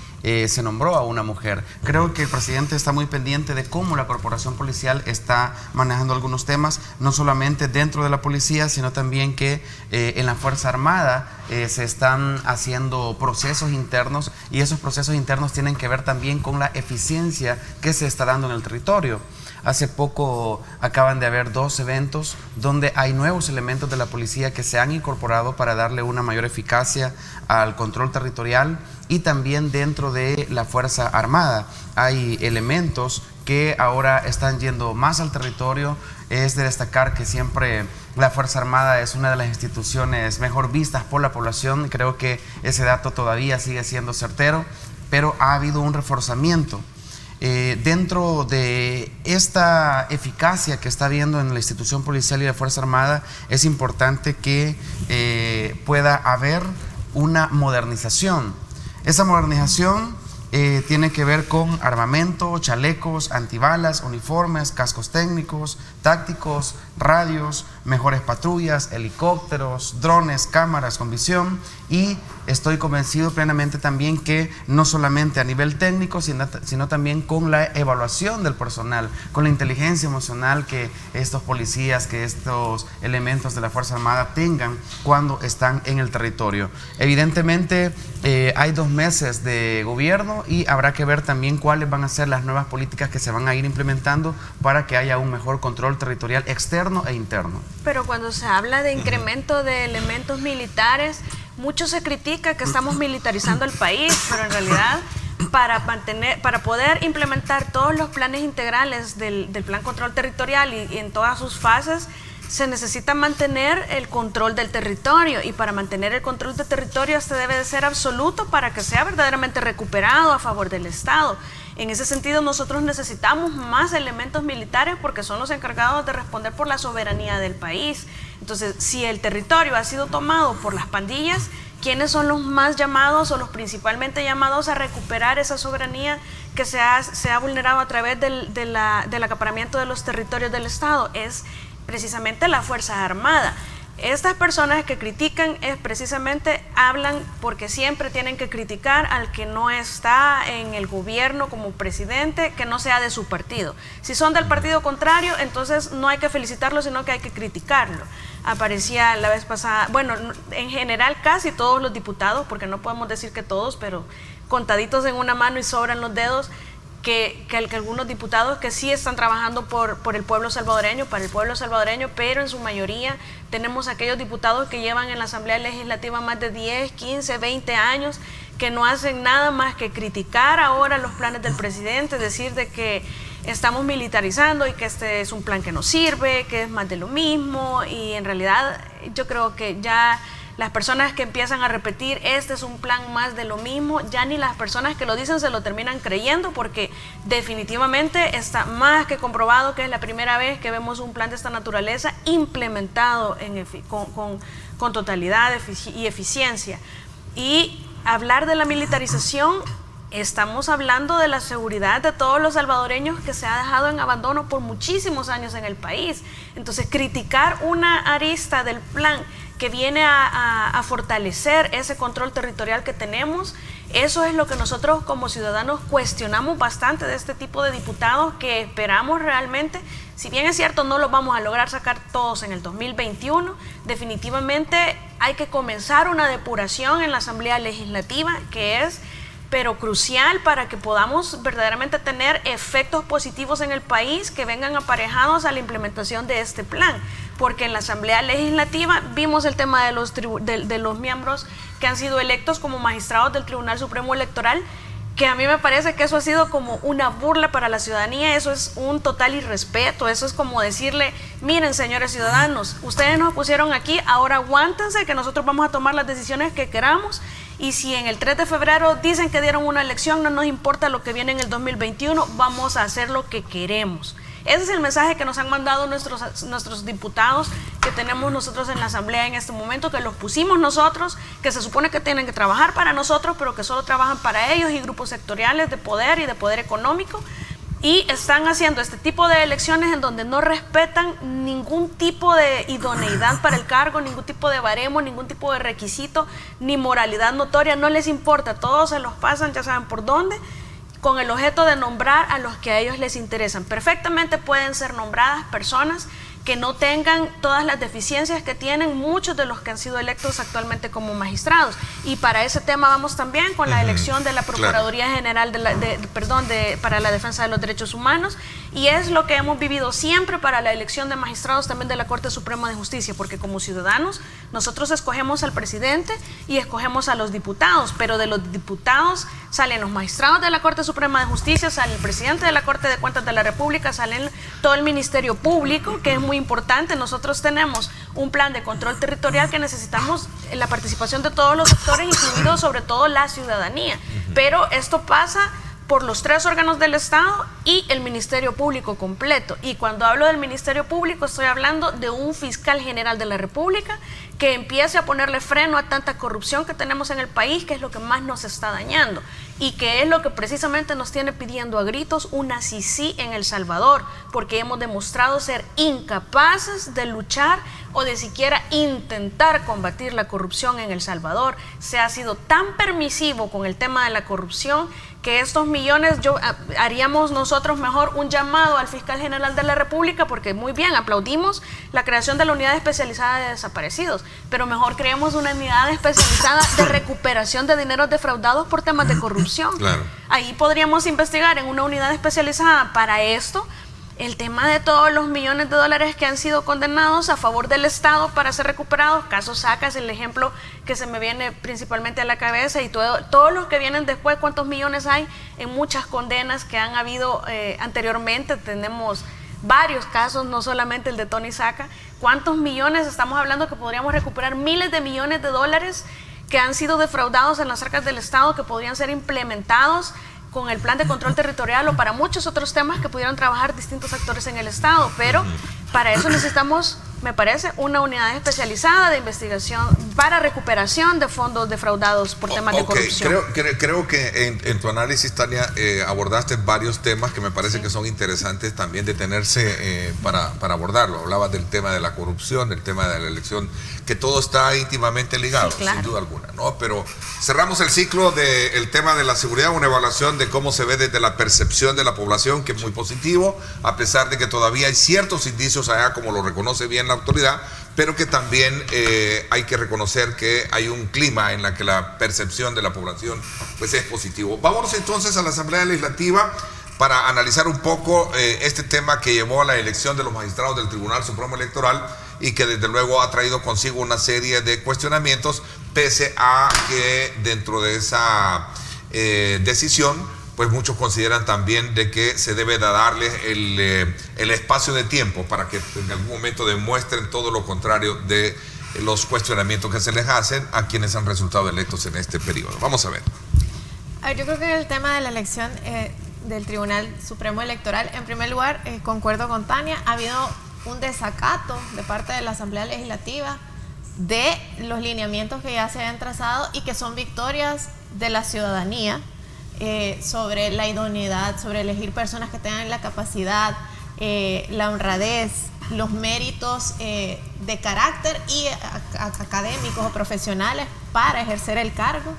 se nombró a una mujer. Creo que el presidente está muy pendiente de cómo la corporación policial está manejando algunos temas, no solamente dentro de la policía, sino también que en la Fuerza Armada se están haciendo procesos internos, y esos procesos internos tienen que ver también con la eficiencia que se está dando en el territorio. Hace poco acaban de haber 2 eventos donde hay nuevos elementos de la policía que se han incorporado para darle una mayor eficacia al control territorial, y también dentro de la Fuerza Armada hay elementos que ahora están yendo más al territorio. Es de destacar que siempre la Fuerza Armada es una de las instituciones mejor vistas por la población, y creo que ese dato todavía sigue siendo certero, pero ha habido un reforzamiento. Dentro de esta eficacia que está habiendo en la institución policial y la Fuerza Armada, es importante que pueda haber una modernización. Esa modernización tiene que ver con armamento, chalecos, antibalas, uniformes, cascos técnicos, tácticos, radios, mejores patrullas, helicópteros, drones, cámaras con visión, y estoy convencido plenamente también que no solamente a nivel técnico, sino también con la evaluación del personal, con la inteligencia emocional que estos policías, que estos elementos de la Fuerza Armada tengan cuando están en el territorio. Evidentemente hay 2 meses de gobierno, y habrá que ver también cuáles van a ser las nuevas políticas que se van a ir implementando para que haya un mejor control territorial externo e interno. Pero cuando se habla de incremento de elementos militares, mucho se critica que estamos militarizando el país, pero en realidad para poder implementar todos los planes integrales del Plan Control Territorial y en todas sus fases, se necesita mantener el control del territorio, y para mantener el control del territorio este debe de ser absoluto para que sea verdaderamente recuperado a favor del Estado. En ese sentido, nosotros necesitamos más elementos militares porque son los encargados de responder por la soberanía del país. Entonces, si el territorio ha sido tomado por las pandillas, ¿quiénes son los más llamados o los principalmente llamados a recuperar esa soberanía que se ha vulnerado a través del acaparamiento de los territorios del Estado? Es precisamente la Fuerza Armada. Estas personas que critican precisamente hablan porque siempre tienen que criticar al que no está en el gobierno como presidente, que no sea de su partido. Si son del partido contrario, entonces no hay que felicitarlo, sino que hay que criticarlo. Aparecía la vez pasada, bueno, en general casi todos los diputados, porque no podemos decir que todos, pero contaditos en una mano y sobran los dedos, que algunos diputados que sí están trabajando por el pueblo salvadoreño, para el pueblo salvadoreño, pero en su mayoría tenemos aquellos diputados que llevan en la Asamblea Legislativa más de 10, 15, 20 años, que no hacen nada más que criticar ahora los planes del presidente, decir de que estamos militarizando y que este es un plan que no sirve, que es más de lo mismo, y en realidad yo creo que ya las personas que empiezan a repetir este es un plan más de lo mismo, ya ni las personas que lo dicen se lo terminan creyendo, porque definitivamente está más que comprobado que es la primera vez que vemos un plan de esta naturaleza implementado con totalidad y eficiencia. Y hablar de la militarización, estamos hablando de la seguridad de todos los salvadoreños que se ha dejado en abandono por muchísimos años en el país. Entonces, criticar una arista del plan que viene a fortalecer ese control territorial que tenemos, eso es lo que nosotros como ciudadanos cuestionamos bastante de este tipo de diputados, que esperamos realmente, si bien es cierto no los vamos a lograr sacar todos en el 2021, definitivamente hay que comenzar una depuración en la Asamblea Legislativa, que es pero crucial para que podamos verdaderamente tener efectos positivos en el país que vengan aparejados a la implementación de este plan, porque en la Asamblea Legislativa vimos el tema de los miembros que han sido electos como magistrados del Tribunal Supremo Electoral, que a mí me parece que eso ha sido como una burla para la ciudadanía, eso es un total irrespeto, eso es como decirle, miren señores ciudadanos, ustedes nos pusieron aquí, ahora aguántense que nosotros vamos a tomar las decisiones que queramos, y si en el 3 de febrero dicen que dieron una elección, no nos importa lo que viene en el 2021, vamos a hacer lo que queremos. Ese es el mensaje que nos han mandado nuestros diputados que tenemos nosotros en la Asamblea en este momento, que los pusimos nosotros, que se supone que tienen que trabajar para nosotros, pero que solo trabajan para ellos y grupos sectoriales de poder y de poder económico, y están haciendo este tipo de elecciones en donde no respetan ningún tipo de idoneidad para el cargo, ningún tipo de baremo, ningún tipo de requisito, ni moralidad notoria, no les importa, todos se los pasan, ya saben por dónde, con el objeto de nombrar a los que a ellos les interesan. Perfectamente pueden ser nombradas personas que no tengan todas las deficiencias que tienen muchos de los que han sido electos actualmente como magistrados. Y para ese tema vamos también con la elección de la Procuraduría General para la Defensa de los Derechos Humanos, y es lo que hemos vivido siempre para la elección de magistrados también de la Corte Suprema de Justicia, porque como ciudadanos nosotros escogemos al presidente y escogemos a los diputados, pero de los diputados salen los magistrados de la Corte Suprema de Justicia, sale el presidente de la Corte de Cuentas de la República, salen todo el Ministerio Público, que es muy importante. Nosotros tenemos un plan de control territorial que necesitamos la participación de todos los sectores, incluido sobre todo la ciudadanía. Pero esto pasa por los 3 órganos del Estado y el Ministerio Público completo. Y cuando hablo del Ministerio Público estoy hablando de un fiscal general de la República que empiece a ponerle freno a tanta corrupción que tenemos en el país, que es lo que más nos está dañando y que es lo que precisamente nos tiene pidiendo a gritos una sí en El Salvador, porque hemos demostrado ser incapaces de luchar o de siquiera intentar combatir la corrupción en El Salvador. Se ha sido tan permisivo con el tema de la corrupción que estos millones, haríamos nosotros mejor un llamado al fiscal general de la República, porque muy bien, aplaudimos la creación de la unidad especializada de desaparecidos, pero mejor creemos una unidad especializada de recuperación de dineros defraudados por temas de corrupción. Claro. Ahí podríamos investigar en una unidad especializada para esto el tema de todos los millones de dólares que han sido condenados a favor del Estado para ser recuperados. Caso Saca es el ejemplo que se me viene principalmente a la cabeza, y todos los que vienen después, cuántos millones hay en muchas condenas que han habido anteriormente. Tenemos varios casos, no solamente el de Tony Saca. ¿Cuántos millones estamos hablando que podríamos recuperar? Miles de millones de dólares que han sido defraudados en las arcas del Estado, que podrían ser implementados con el plan de control territorial o para muchos otros temas que pudieran trabajar distintos actores en el Estado. Pero para eso necesitamos, me parece, una unidad especializada de investigación para recuperación de fondos defraudados por temas de corrupción. Creo que en tu análisis, Tania, abordaste varios temas que me parece que son interesantes también detenerse para abordarlo. Hablabas del tema de la corrupción, del tema de la elección, que todo está íntimamente ligado, sí, claro, sin duda alguna, ¿no? Pero cerramos el ciclo del tema de la seguridad, una evaluación de cómo se ve desde la percepción de la población, que es muy positivo, a pesar de que todavía hay ciertos indicios allá, como lo reconoce bien la autoridad, pero que también hay que reconocer que hay un clima en la que la percepción de la población pues es positivo. Vámonos entonces a la Asamblea Legislativa para analizar un poco este tema que llevó a la elección de los magistrados del Tribunal Supremo Electoral y que desde luego ha traído consigo una serie de cuestionamientos, pese a que dentro de esa decisión pues muchos consideran también de que se debe de darles el espacio de tiempo para que en algún momento demuestren todo lo contrario de los cuestionamientos que se les hacen a quienes han resultado electos en este periodo. Vamos a ver. Yo creo que el tema de la elección del Tribunal Supremo Electoral, en primer lugar, concuerdo con Tania, ha habido un desacato de parte de la Asamblea Legislativa de los lineamientos que ya se han trazado y que son victorias de la ciudadanía, sobre la idoneidad, sobre elegir personas que tengan la capacidad, la honradez, los méritos de carácter y académicos o profesionales para ejercer el cargo.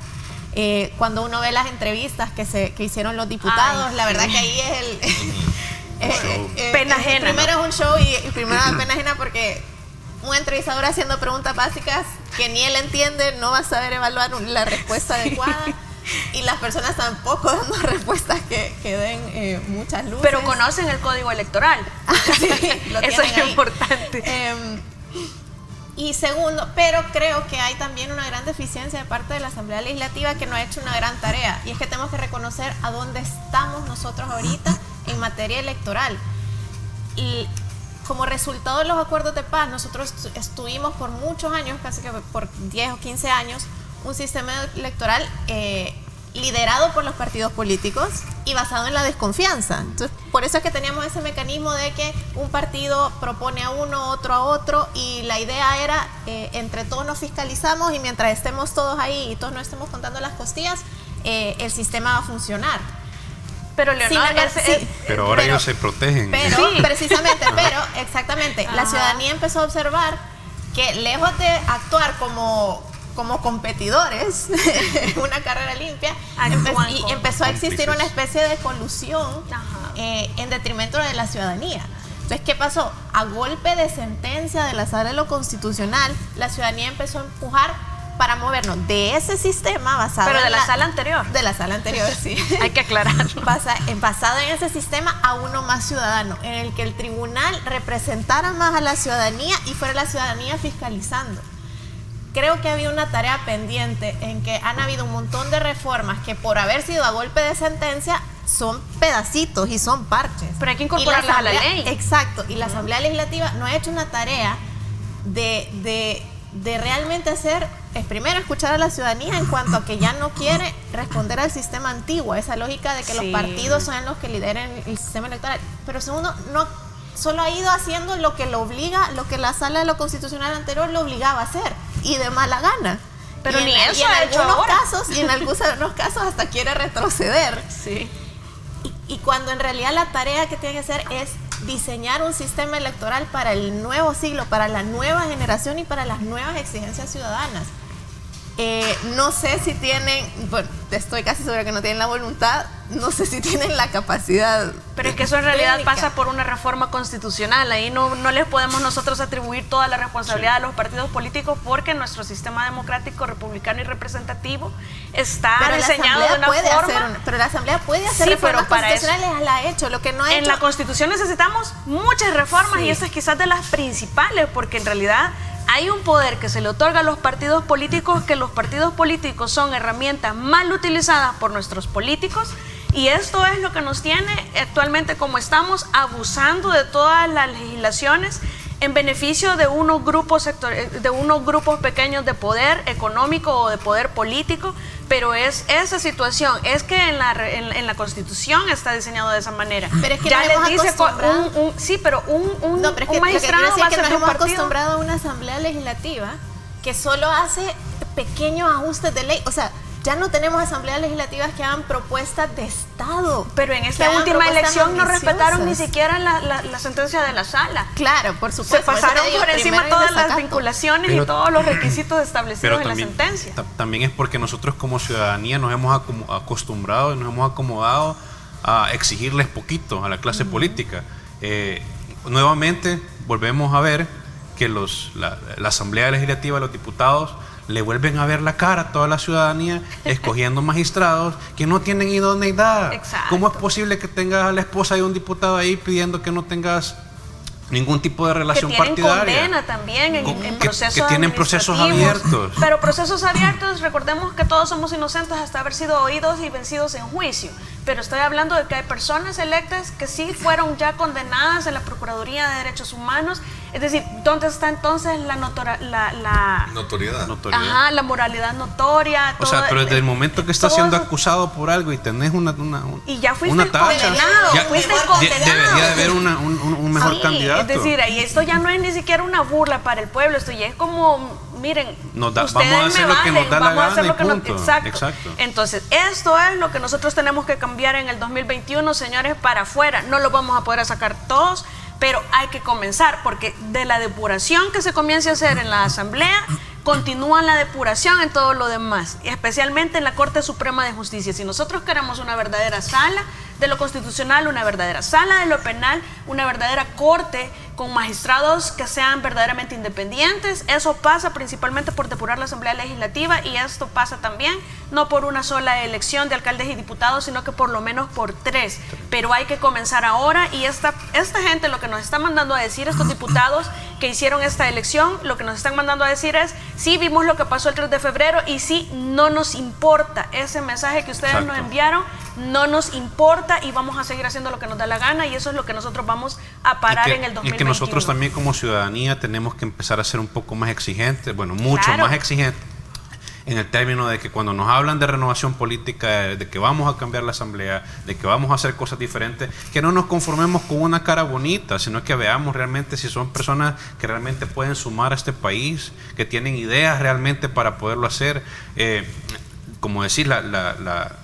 Cuando uno ve las entrevistas que hicieron los diputados, la verdad que ahí es pena ajena. Primero es un show y primero da pena ajena, porque un entrevistador haciendo preguntas básicas que ni él entiende no va a saber evaluar la respuesta adecuada. Y las personas tampoco dando respuestas que den muchas luces. Pero conocen el código electoral. Sí, eso es importante. Y segundo, pero creo que hay también una gran deficiencia de parte de la Asamblea Legislativa que no ha hecho una gran tarea. Y es que tenemos que reconocer a dónde estamos nosotros ahorita en materia electoral. Y como resultado de los acuerdos de paz, nosotros estuvimos por muchos años, casi que por 10 o 15 años, un sistema electoral liderado por los partidos políticos y basado en la desconfianza. Entonces, por eso es que teníamos ese mecanismo de que un partido propone a uno, otro a otro, y la idea era, entre todos nos fiscalizamos y mientras estemos todos ahí y todos nos estemos contando las costillas, el sistema va a funcionar. Pero Leonardo, pero ahora ellos se protegen. Pero, sí. Precisamente, pero exactamente, la ciudadanía empezó a observar que lejos de actuar como competidores en una carrera limpia, empezó a existir una especie de colusión en detrimento de la ciudadanía. Entonces, ¿qué pasó? A golpe de sentencia de la Sala de lo Constitucional, la ciudadanía empezó a empujar para movernos de ese sistema basado pero de la sala anterior. De la sala anterior, sí. Hay que aclararlo. Basado en ese sistema a uno más ciudadano, en el que el tribunal representara más a la ciudadanía y fuera la ciudadanía fiscalizando. Creo que había una tarea pendiente en que han habido un montón de reformas que por haber sido a golpe de sentencia son pedacitos y son parches. Pero hay que incorporarlas a la ley. Exacto, y la Asamblea Legislativa no ha hecho una tarea de realmente hacer, es primero escuchar a la ciudadanía en cuanto a que ya no quiere responder al sistema antiguo, esa lógica de que los partidos son los que lideren el sistema electoral. Pero segundo, no solo ha ido haciendo lo que lo obliga, lo que la Sala de lo Constitucional anterior lo obligaba a hacer, y de mala gana. Pero ni eso ha hecho ahora. Y en algunos casos hasta quiere retroceder. Sí. Y cuando en realidad la tarea que tiene que hacer es diseñar un sistema electoral para el nuevo siglo, para la nueva generación y para las nuevas exigencias ciudadanas. No sé si tienen, bueno, estoy casi segura que no tienen la voluntad, no sé si tienen la capacidad. Pero es que eso en realidad pasa por una reforma constitucional. Ahí no les podemos nosotros atribuir toda la responsabilidad a los partidos políticos, porque nuestro sistema democrático, republicano y representativo está diseñado de una forma. Pero la Asamblea puede hacer reformas constitucionales, la ha hecho. Lo que no ha hecho. En la Constitución necesitamos muchas reformas, y esa es quizás de las principales, porque en realidad hay un poder que se le otorga a los partidos políticos, que los partidos políticos son herramientas mal utilizadas por nuestros políticos, y esto es lo que nos tiene actualmente como estamos, abusando de todas las legislaciones en beneficio de unos grupos pequeños de poder económico o de poder político. Pero es esa situación, es que en la Constitución está diseñado de esa manera. Pero es que ya les dice un magistrado va a ser nos hemos acostumbrado a una Asamblea Legislativa que solo hace pequeños ajustes de ley. O sea, ya no tenemos asambleas legislativas que hagan propuestas de Estado. Pero en esta última elección no respetaron ni siquiera la sentencia de la sala. Claro, por supuesto. Se pasaron por encima todas las vinculaciones y todos los requisitos establecidos en la sentencia. También es porque nosotros como ciudadanía nos hemos acostumbrado y nos hemos acomodado a exigirles poquito a la clase política. Nuevamente volvemos a ver que la Asamblea Legislativa, los diputados, le vuelven a ver la cara a toda la ciudadanía escogiendo magistrados que no tienen idoneidad. Exacto. ¿Cómo es posible que tengas a la esposa de un diputado ahí pidiendo que no tengas ningún tipo de relación partidaria? Que tienen condena también en procesos que tienen procesos abiertos. Pero procesos abiertos, recordemos que todos somos inocentes hasta haber sido oídos y vencidos en juicio. Pero estoy hablando de que hay personas electas que sí fueron ya condenadas en la Procuraduría de Derechos Humanos. Es decir, ¿dónde está entonces la notoriedad? Ajá, la moralidad notoria. O sea, pero desde el momento que estás siendo acusado por algo y tenés y ya fuiste una tacha, condenado, debería de haber un mejor candidato. Es decir, y esto ya no es ni siquiera una burla para el pueblo, esto ya es como, miren, vamos a hacer lo que nos da la gana y punto. Exacto. Entonces, esto es lo que nosotros tenemos que cambiar en el 2021, señores, para afuera. No lo vamos a poder sacar todos, pero hay que comenzar, porque de la depuración que se comience a hacer en la Asamblea, continúa la depuración en todo lo demás, especialmente en la Corte Suprema de Justicia. Si nosotros queremos una verdadera sala de lo constitucional, una verdadera sala de lo penal, una verdadera corte con magistrados que sean verdaderamente independientes, eso pasa principalmente por depurar la Asamblea Legislativa, y esto pasa también no por una sola elección de alcaldes y diputados, sino que por lo menos por 3. Pero hay que comenzar ahora, y esta gente lo que nos está mandando a decir, estos diputados que hicieron esta elección, lo que nos están mandando a decir es, sí vimos lo que pasó el 3 de febrero y sí, no nos importa ese mensaje que ustedes nos enviaron, no nos importa y vamos a seguir haciendo lo que nos da la gana, y eso es lo que nosotros vamos a parar en el 2021. Y que nosotros también como ciudadanía tenemos que empezar a ser un poco más exigentes, bueno, mucho más exigentes, en el término de que cuando nos hablan de renovación política, de que vamos a cambiar la asamblea, de que vamos a hacer cosas diferentes, que no nos conformemos con una cara bonita, sino que veamos realmente si son personas que realmente pueden sumar a este país, que tienen ideas realmente para poderlo hacer. Como decir, la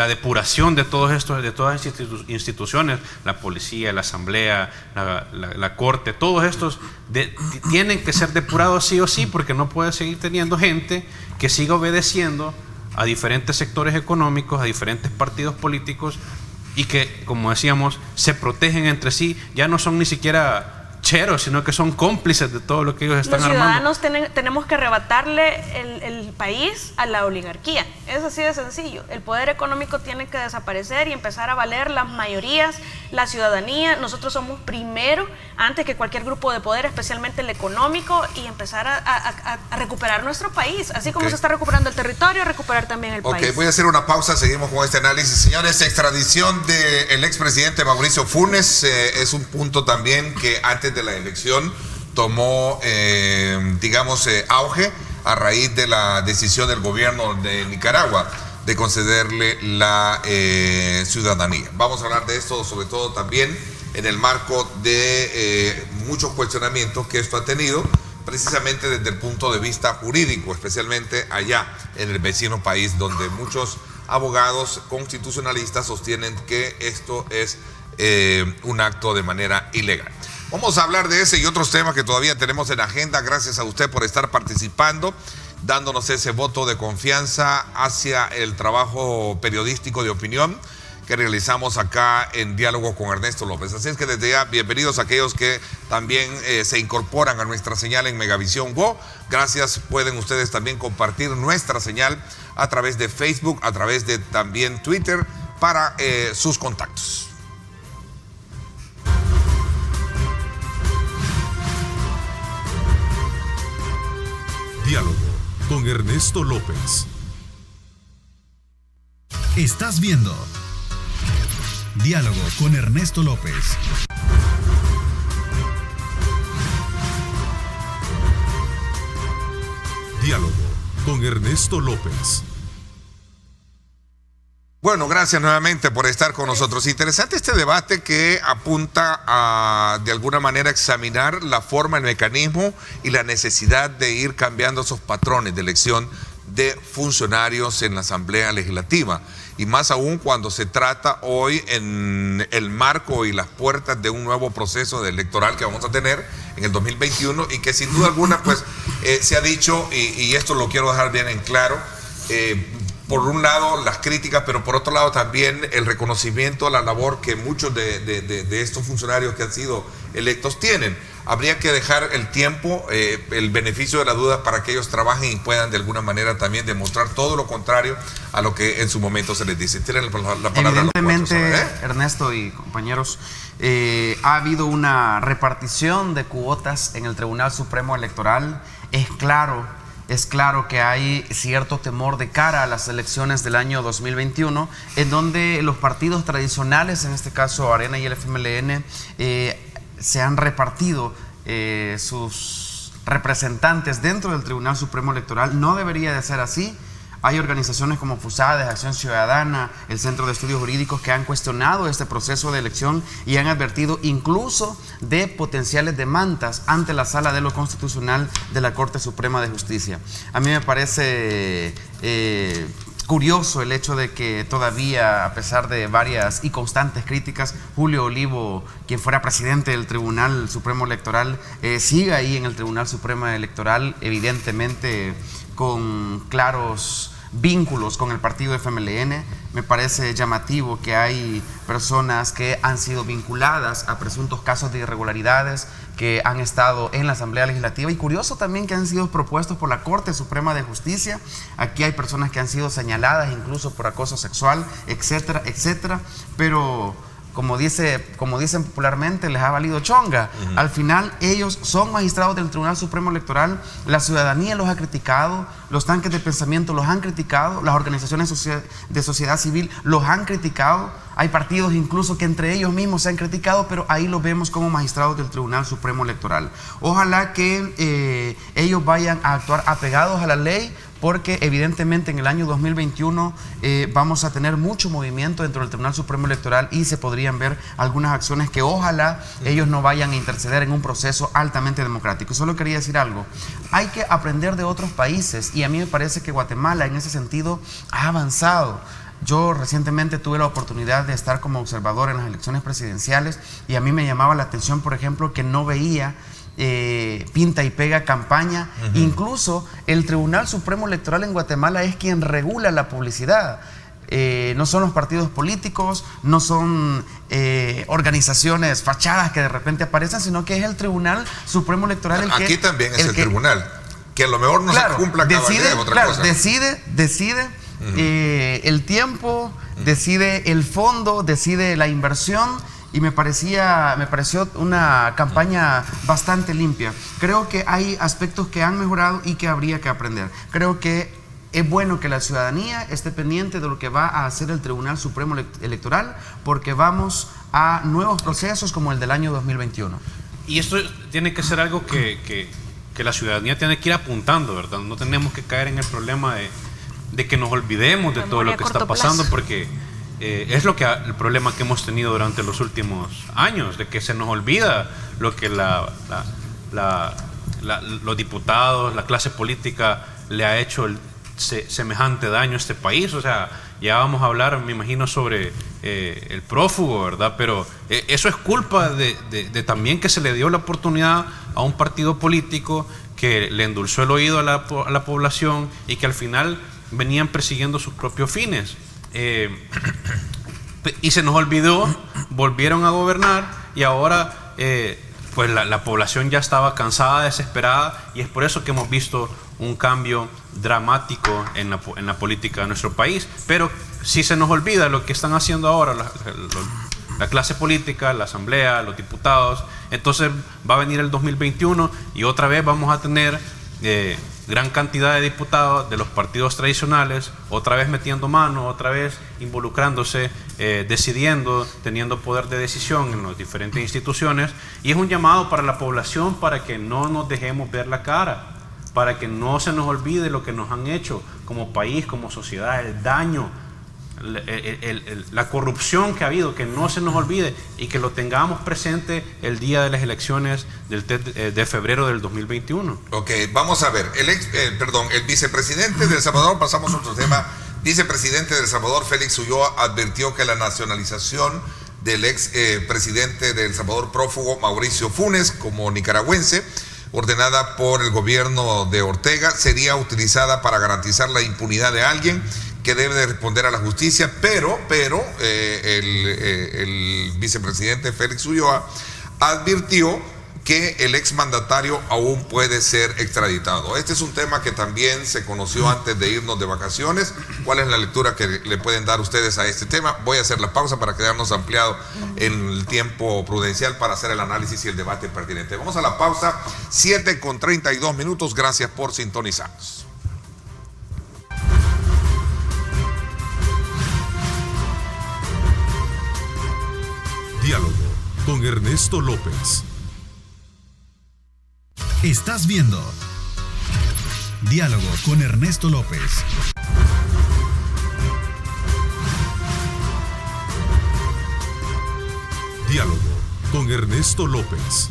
depuración de todos estos, de todas las instituciones, la policía, la asamblea, la corte, todos estos tienen que ser depurados sí o sí, porque no puede seguir teniendo gente que siga obedeciendo a diferentes sectores económicos, a diferentes partidos políticos, y que, como decíamos, se protegen entre sí, ya no son ni siquiera cheros, sino que son cómplices de todo lo que ellos están armando. Los ciudadanos tenemos que arrebatarle el país a la oligarquía. Es así de sencillo. El poder económico tiene que desaparecer y empezar a valer las mayorías, la ciudadanía. Nosotros somos primero, antes que cualquier grupo de poder, especialmente el económico, y empezar a recuperar nuestro país. Así como se está recuperando el territorio, recuperar también el país. Voy a hacer una pausa, seguimos con este análisis. Señores, extradición del expresidente Mauricio Funes es un punto también que antes de la elección tomó, auge a raíz de la decisión del gobierno de Nicaragua de concederle la ciudadanía. Vamos a hablar de esto, sobre todo también en el marco de muchos cuestionamientos que esto ha tenido, precisamente desde el punto de vista jurídico, especialmente allá en el vecino país, donde muchos abogados constitucionalistas sostienen que esto es un acto de manera ilegal. Vamos a hablar de ese y otros temas que todavía tenemos en agenda. Gracias a usted por estar participando, dándonos ese voto de confianza hacia el trabajo periodístico de opinión que realizamos acá en Diálogo con Ernesto López. Así es que desde ya, bienvenidos a aquellos que también se incorporan a nuestra señal en Megavisión Go. Gracias, pueden ustedes también compartir nuestra señal a través de Facebook, a través de también Twitter, para sus contactos. Diálogo con Ernesto López. Estás viendo Diálogo con Ernesto López. Diálogo con Ernesto López. Bueno, gracias nuevamente por estar con nosotros. Interesante este debate que apunta a, de alguna manera, examinar la forma, el mecanismo y la necesidad de ir cambiando esos patrones de elección de funcionarios en la Asamblea Legislativa. Y más aún cuando se trata hoy en el marco y las puertas de un nuevo proceso electoral que vamos a tener en el 2021 y que sin duda alguna pues se ha dicho, y esto lo quiero dejar bien en claro, por un lado las críticas, pero por otro lado también el reconocimiento a la labor que muchos de estos funcionarios que han sido electos tienen. Habría que dejar el tiempo, el beneficio de la duda para que ellos trabajen y puedan de alguna manera también demostrar todo lo contrario a lo que en su momento se les dice. Tienen la palabra. Evidentemente, Ernesto y compañeros, ha habido una repartición de cuotas en el Tribunal Supremo Electoral. Es claro que hay cierto temor de cara a las elecciones del año 2021, en donde los partidos tradicionales, en este caso Arena y el FMLN, se han repartido sus representantes dentro del Tribunal Supremo Electoral. No debería de ser así. Hay organizaciones como FUSADES, Acción Ciudadana, el Centro de Estudios Jurídicos que han cuestionado este proceso de elección y han advertido incluso de potenciales demandas ante la Sala de lo Constitucional de la Corte Suprema de Justicia. A mí me parece curioso el hecho de que todavía, a pesar de varias y constantes críticas, Julio Olivo, quien fuera presidente del Tribunal Supremo Electoral, siga ahí en el Tribunal Supremo Electoral, evidentemente con claros vínculos con el partido FMLN. Me parece llamativo que hay personas que han sido vinculadas a presuntos casos de irregularidades, que han estado en la Asamblea Legislativa, y curioso también que han sido propuestos por la Corte Suprema de Justicia. Aquí hay personas que han sido señaladas incluso por acoso sexual, etcétera, etcétera, pero como dicen popularmente, les ha valido chonga. Al final ellos son magistrados del Tribunal Supremo Electoral, la ciudadanía los ha criticado, los tanques de pensamiento los han criticado, las organizaciones de sociedad civil los han criticado, hay partidos incluso que entre ellos mismos se han criticado, pero ahí los vemos como magistrados del Tribunal Supremo Electoral. Ojalá que ellos vayan a actuar apegados a la ley, porque evidentemente en el año 2021 vamos a tener mucho movimiento dentro del Tribunal Supremo Electoral y se podrían ver algunas acciones que ojalá ellos no vayan a interceder en un proceso altamente democrático. Solo quería decir algo, hay que aprender de otros países, y a mí me parece que Guatemala en ese sentido ha avanzado. Yo recientemente tuve la oportunidad de estar como observador en las elecciones presidenciales, y a mí me llamaba la atención, por ejemplo, que no veía pinta y pega campaña. Incluso el Tribunal Supremo Electoral en Guatemala es quien regula la publicidad. No son los partidos políticos, no son organizaciones fachadas que de repente aparecen, sino que es el Tribunal Supremo Electoral el que... Aquí también es el tribunal, que a lo mejor no se cumpla cabalidad, otra cosa. Decide el tiempo, decide el fondo, decide la inversión, y me pareció una campaña bastante limpia. Creo que hay aspectos que han mejorado y que habría que aprender. Creo que es bueno que la ciudadanía esté pendiente de lo que va a hacer el Tribunal Supremo Electoral, porque vamos a nuevos procesos como el del año 2021. Y esto tiene que ser algo que la ciudadanía tiene que ir apuntando, ¿verdad? No tenemos que caer en el problema de que nos olvidemos de todo lo que está pasando, porque es el problema que hemos tenido durante los últimos años, de que se nos olvida lo que los diputados, la clase política le ha hecho semejante daño a este país. O sea, ya vamos a hablar, me imagino, sobre el prófugo, ¿verdad? Pero eso es culpa de también que se le dio la oportunidad a un partido político que le endulzó el oído a la población, y que al final venían persiguiendo sus propios fines. Y se nos olvidó, volvieron a gobernar, y ahora pues la población ya estaba cansada, desesperada, y es por eso que hemos visto un cambio dramático en la política de nuestro país. Pero si se nos olvida lo que están haciendo ahora la clase política, la asamblea, los diputados, entonces va a venir el 2021 y otra vez vamos a tener gran cantidad de diputados de los partidos tradicionales, otra vez metiendo mano, otra vez involucrándose, decidiendo, teniendo poder de decisión en las diferentes instituciones. Y es un llamado para la población para que no nos dejemos ver la cara, para que no se nos olvide lo que nos han hecho como país, como sociedad, el daño, la corrupción que ha habido, que no se nos olvide y que lo tengamos presente el día de las elecciones de febrero del 2021. Ok, vamos a ver, el vicepresidente de El Salvador, pasamos a otro tema. Vicepresidente de El Salvador, Félix Ulloa, advirtió que la nacionalización del ex presidente de El Salvador prófugo, Mauricio Funes, como nicaragüense, ordenada por el gobierno de Ortega, sería utilizada para garantizar la impunidad de alguien que debe de responder a la justicia, pero el vicepresidente Félix Ulloa advirtió que el exmandatario aún puede ser extraditado. Este es un tema que también se conoció antes de irnos de vacaciones. ¿Cuál es la lectura que le pueden dar ustedes a este tema? Voy a hacer la pausa para quedarnos ampliado en el tiempo prudencial para hacer el análisis y el debate pertinente. Vamos a la pausa, 7:32. Gracias por sintonizarnos. Diálogo con Ernesto López. Estás viendo Diálogo con Ernesto López. Diálogo con Ernesto López.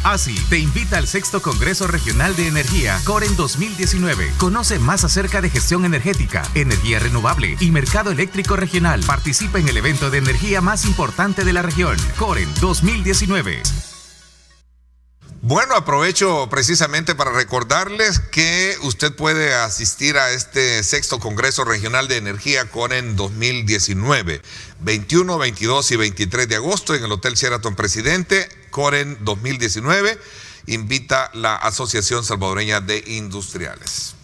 ASI te invita al 6º Congreso Regional de Energía, COREN 2019. Conoce más acerca de gestión energética, energía renovable y mercado eléctrico regional. Participa en el evento de energía más importante de la región, COREN 2019. Bueno, aprovecho precisamente para recordarles que usted puede asistir a este 6º Congreso Regional de Energía COREN 2019, 21, 22 y 23 de agosto en el Hotel Sheraton Presidente. COREN 2019 invita la Asociación Salvadoreña de Industriales.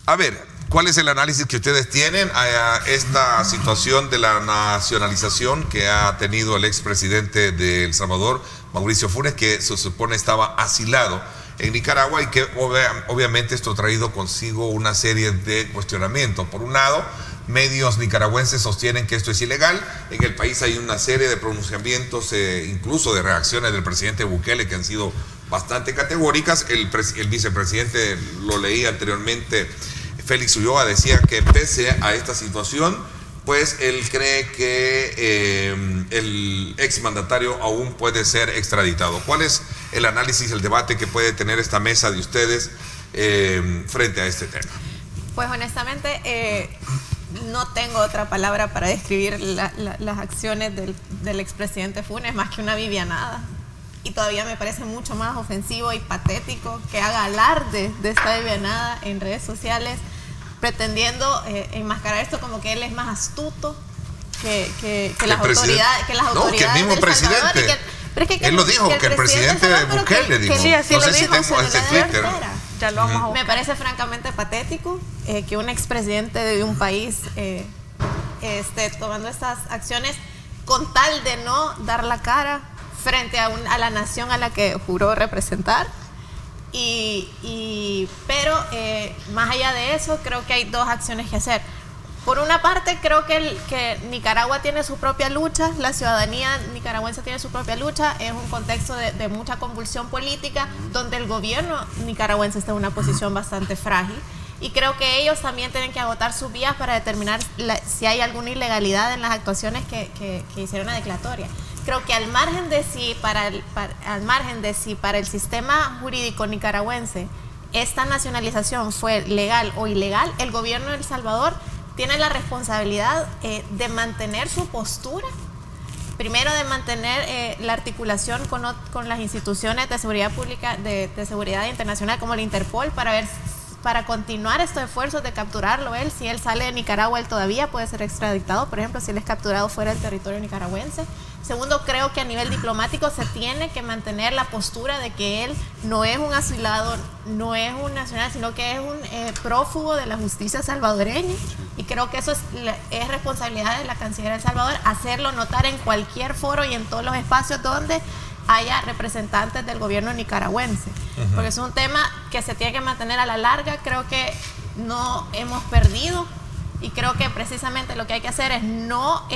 A ver, ¿cuál es el análisis que ustedes tienen a esta situación de la nacionalización que ha tenido el expresidente de El Salvador, Mauricio Funes, que se supone estaba asilado en Nicaragua y que obviamente esto ha traído consigo una serie de cuestionamientos? Por un lado, medios nicaragüenses sostienen que esto es ilegal. En el país hay una serie de pronunciamientos, incluso de reacciones del presidente Bukele, que han sido bastante categóricas. El vicepresidente, lo leí anteriormente, Félix Ulloa, decía que pese a esta situación, pues él cree que el exmandatario aún puede ser extraditado. ¿Cuál es el análisis, el debate que puede tener esta mesa de ustedes frente a este tema? Pues honestamente no tengo otra palabra para describir las acciones del expresidente Funes más que una vivianada. Y todavía me parece mucho más ofensivo y patético que haga alarde de esta vivianada en redes sociales, pretendiendo enmascarar esto como que él es más astuto que las autoridades. No, que el mismo presidente. Él lo dijo, que el presidente Bukele dijo. Sí, así no lo sé dijo, si tengo ese Twitter. Ya lo vamos a buscar. Me parece francamente patético que un expresidente de un país esté tomando estas acciones con tal de no dar la cara frente a la nación a la que juró representar. Pero más allá de eso, creo que hay dos acciones que hacer. Por una parte, creo que Nicaragua tiene su propia lucha, la ciudadanía nicaragüense tiene su propia lucha, es un contexto de mucha convulsión política, donde el gobierno nicaragüense está en una posición bastante frágil. Y creo que ellos también tienen que agotar sus vías para determinar si hay alguna ilegalidad en las actuaciones que hicieron la declaratoria. Creo que al margen de si para el sistema jurídico nicaragüense esta nacionalización fue legal o ilegal, el gobierno de El Salvador tiene la responsabilidad de mantener su postura, primero de mantener la articulación con las instituciones de seguridad pública, de seguridad internacional como el Interpol, para continuar estos esfuerzos de capturarlo él. Si él sale de Nicaragua, él todavía puede ser extraditado, por ejemplo, si él es capturado fuera del territorio nicaragüense. Segundo, creo que a nivel diplomático se tiene que mantener la postura de que él no es un asilado, no es un nacional, sino que es un prófugo de la justicia salvadoreña. Y creo que eso es responsabilidad de la Cancillería de El Salvador, hacerlo notar en cualquier foro y en todos los espacios donde haya representantes del gobierno nicaragüense. Porque es un tema que se tiene que mantener a la larga. Creo que no hemos perdido y creo que precisamente lo que hay que hacer es no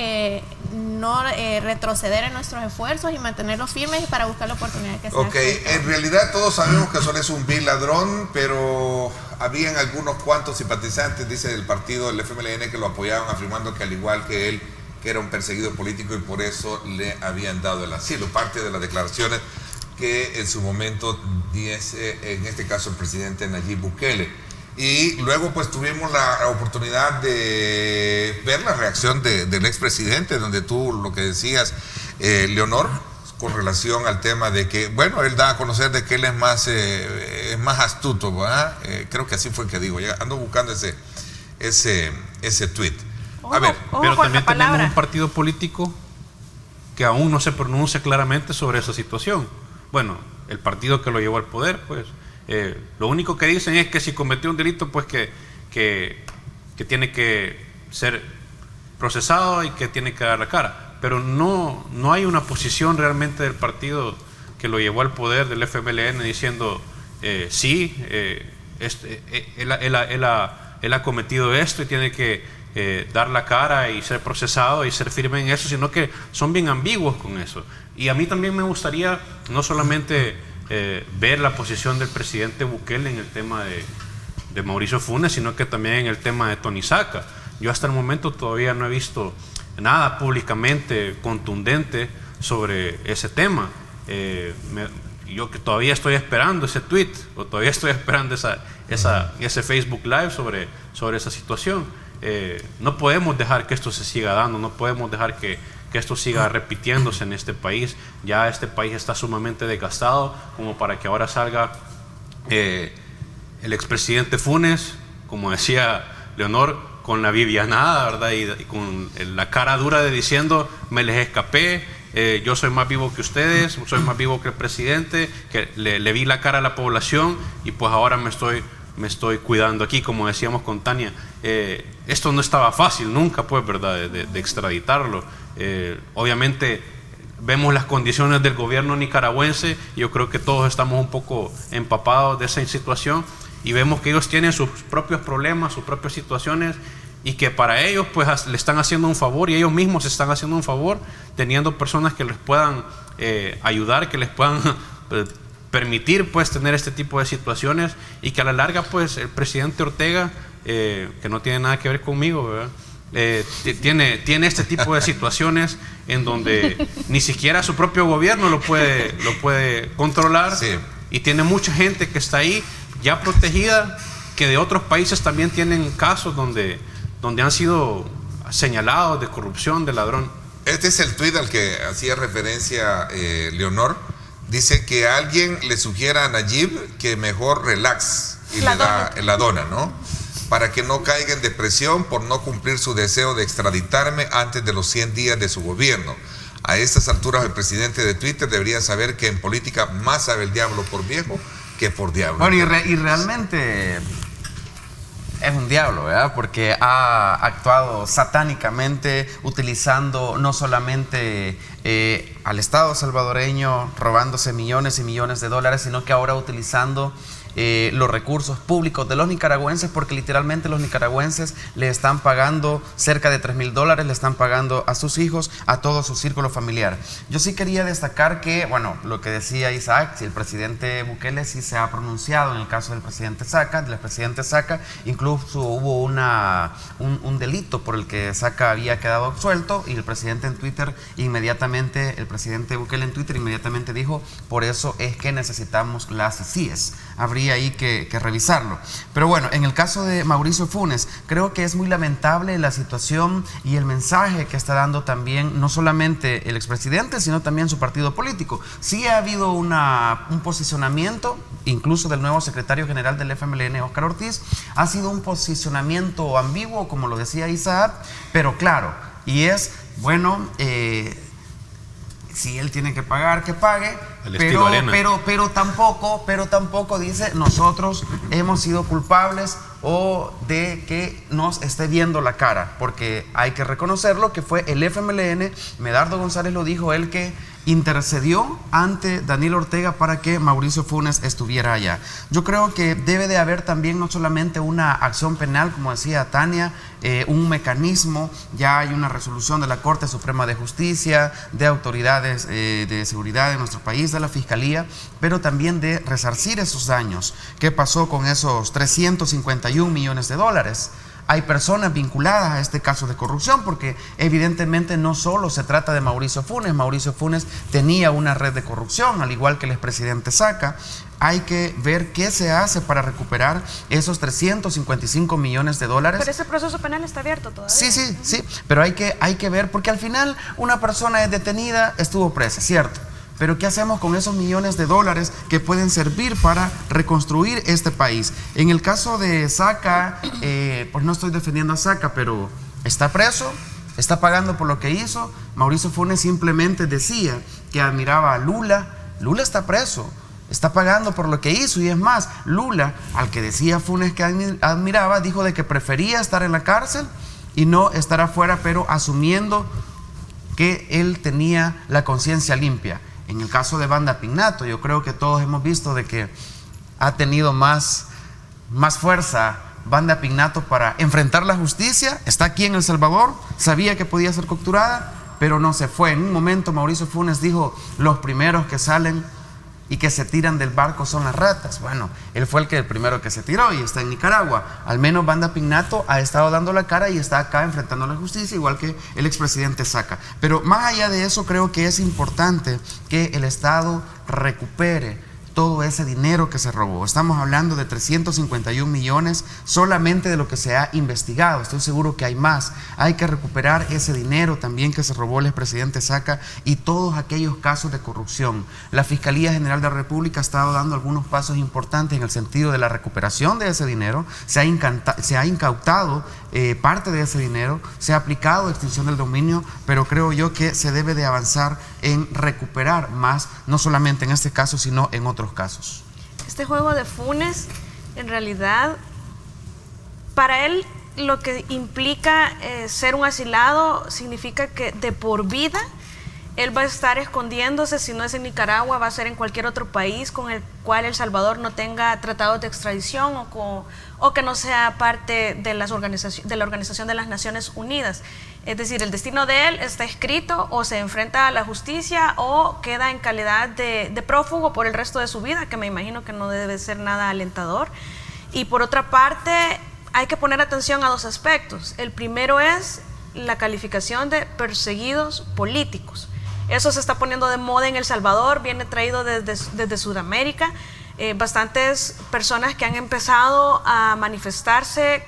retroceder en nuestros esfuerzos y mantenerlos firmes para buscar la oportunidad que sea. Ok, en realidad todos sabemos que Sol es un vil ladrón, pero habían algunos cuantos simpatizantes, dice, del partido del FMLN, que lo apoyaban, afirmando que al igual que él, que era un perseguido político y por eso le habían dado el asilo. Parte de las declaraciones que en su momento diese, en este caso, el presidente Nayib Bukele. Y luego pues tuvimos la oportunidad de ver la reacción del expresidente, donde tú lo que decías, Leonor, con relación al tema de que, bueno, él da a conocer de que él es más astuto, ¿verdad? Creo que así fue que digo, ya ando buscando ese tweet. A ver, pero también tenemos un partido político que aún no se pronuncia claramente sobre esa situación. Bueno, el partido que lo llevó al poder, pues lo único que dicen es que si cometió un delito, pues que tiene que ser procesado y que tiene que dar la cara. Pero no hay una posición realmente del partido que lo llevó al poder, del FMLN, diciendo sí, él ha cometido esto y tiene que dar la cara y ser procesado y ser firme en eso, sino que son bien ambiguos con eso. Y a mí también me gustaría no solamente ver la posición del presidente Bukele en el tema de Mauricio Funes, sino que también en el tema de Tony Saca. Yo hasta el momento todavía no he visto nada públicamente contundente sobre ese tema. Yo que todavía estoy esperando ese tweet, o todavía estoy esperando ese Facebook Live sobre esa situación. No podemos dejar que esto se siga dando, no podemos dejar que que esto siga repitiéndose en este país. Ya este país está sumamente desgastado como para que ahora salga el expresidente Funes, como decía Leonor, con la vivianada, ¿verdad? Y con la cara dura de diciendo, me les escapé, yo soy más vivo que ustedes, soy más vivo que el presidente, que le vi la cara a la población y pues ahora me estoy cuidando aquí, como decíamos con Tania. Esto no estaba fácil nunca, pues, ¿verdad? De extraditarlo. Obviamente vemos las condiciones del gobierno nicaragüense, yo creo que todos estamos un poco empapados de esa situación y vemos que ellos tienen sus propios problemas, sus propias situaciones, y que para ellos pues le están haciendo un favor, y ellos mismos se están haciendo un favor teniendo personas que les puedan ayudar, que les puedan permitir pues tener este tipo de situaciones, y que a la larga pues el presidente Ortega, que no tiene nada que ver conmigo, ¿verdad? Tiene este tipo de situaciones en donde ni siquiera su propio gobierno lo puede controlar, sí. Y tiene mucha gente que está ahí ya protegida, que de otros países también tienen casos donde han sido señalados de corrupción, de ladrón. Este es el tuit al que hacía referencia Leonor. Dice que alguien le sugiera a Nayib que mejor relax y la dona, ¿no? Para que no caiga en depresión por no cumplir su deseo de extraditarme antes de los 100 días de su gobierno. A estas alturas el presidente de Twitter debería saber que en política más sabe el diablo por viejo que por diablo. Bueno, y realmente es un diablo, ¿verdad? Porque ha actuado satánicamente, utilizando no solamente al Estado salvadoreño, robándose millones y millones de dólares, sino que ahora utilizando los recursos públicos de los nicaragüenses, porque literalmente los nicaragüenses le están pagando cerca de $3,000, le están pagando a sus hijos, a todo su círculo familiar. Yo sí quería destacar que, bueno, lo que decía Isaac, si el presidente Bukele sí se ha pronunciado en el caso del presidente Saca, incluso hubo un delito por el que Saca había quedado absuelto, y el presidente en Twitter inmediatamente, el presidente Bukele en Twitter inmediatamente dijo, por eso es que necesitamos las CIES. Habría ahí que revisarlo. Pero bueno, en el caso de Mauricio Funes, creo que es muy lamentable la situación y el mensaje que está dando también, no solamente el expresidente, sino también su partido político. Sí ha habido un posicionamiento, incluso del nuevo secretario general del FMLN, Óscar Ortiz, ha sido un posicionamiento ambiguo, como lo decía Isaac, pero claro, y es, bueno, si él tiene que pagar, que pague, pero tampoco dice nosotros hemos sido culpables o de que nos esté viendo la cara, porque hay que reconocerlo que fue el FMLN, Medardo González lo dijo, el que intercedió ante Daniel Ortega para que Mauricio Funes estuviera allá. Yo creo que debe de haber también no solamente una acción penal, como decía Tania, un mecanismo, ya hay una resolución de la Corte Suprema de Justicia, de autoridades de seguridad de nuestro país, de la Fiscalía, pero también de resarcir esos daños. ¿Qué pasó con esos 351 millones de dólares? Hay personas vinculadas a este caso de corrupción, porque evidentemente no solo se trata de Mauricio Funes tenía una red de corrupción, al igual que el expresidente Saca. Hay que ver qué se hace para recuperar esos 355 millones de dólares. Pero ese proceso penal está abierto todavía. Sí, pero hay que ver, porque al final una persona es detenida, estuvo presa, ¿cierto? Pero ¿qué hacemos con esos millones de dólares que pueden servir para reconstruir este país? En el caso de Saca, pues no estoy defendiendo a Saca, pero está preso, está pagando por lo que hizo. Mauricio Funes simplemente decía que admiraba a Lula. Lula está preso, está pagando por lo que hizo, y es más, Lula, al que decía Funes que admiraba, dijo de que prefería estar en la cárcel y no estar afuera, pero asumiendo que él tenía la conciencia limpia. En el caso de Vanda Pignato, yo creo que todos hemos visto de que ha tenido más fuerza Vanda Pignato para enfrentar la justicia. Está aquí en El Salvador, sabía que podía ser capturada, pero no se fue. En un momento Mauricio Funes dijo, los primeros que salen y que se tiran del barco son las ratas. Bueno, él fue el primero que se tiró y está en Nicaragua. Al menos Vanda Pignato ha estado dando la cara y está acá enfrentando la justicia, igual que el expresidente Saca. Pero más allá de eso, creo que es importante que el Estado recupere todo ese dinero que se robó. Estamos hablando de 351 millones solamente de lo que se ha investigado. Estoy seguro que hay más. Hay que recuperar ese dinero también que se robó el expresidente Saca y todos aquellos casos de corrupción. La Fiscalía General de la República ha estado dando algunos pasos importantes en el sentido de la recuperación de ese dinero. Se ha incautado parte de ese dinero, se ha aplicado extinción del dominio, pero creo yo que se debe de avanzar en recuperar más, no solamente en este caso, sino en otros casos. Este juego de Funes, en realidad, para él lo que implica ser un asilado significa que de por vida él va a estar escondiéndose. Si no es en Nicaragua, va a ser en cualquier otro país con el cual El Salvador no tenga tratados de extradición o que no sea parte de la Organización de las Naciones Unidas. Es decir, el destino de él está escrito, o se enfrenta a la justicia o queda en calidad de prófugo por el resto de su vida, que me imagino que no debe ser nada alentador. Y por otra parte, hay que poner atención a dos aspectos. El primero es la calificación de perseguidos políticos. Eso se está poniendo de moda en El Salvador, viene traído desde Sudamérica. Bastantes personas que han empezado a manifestarse,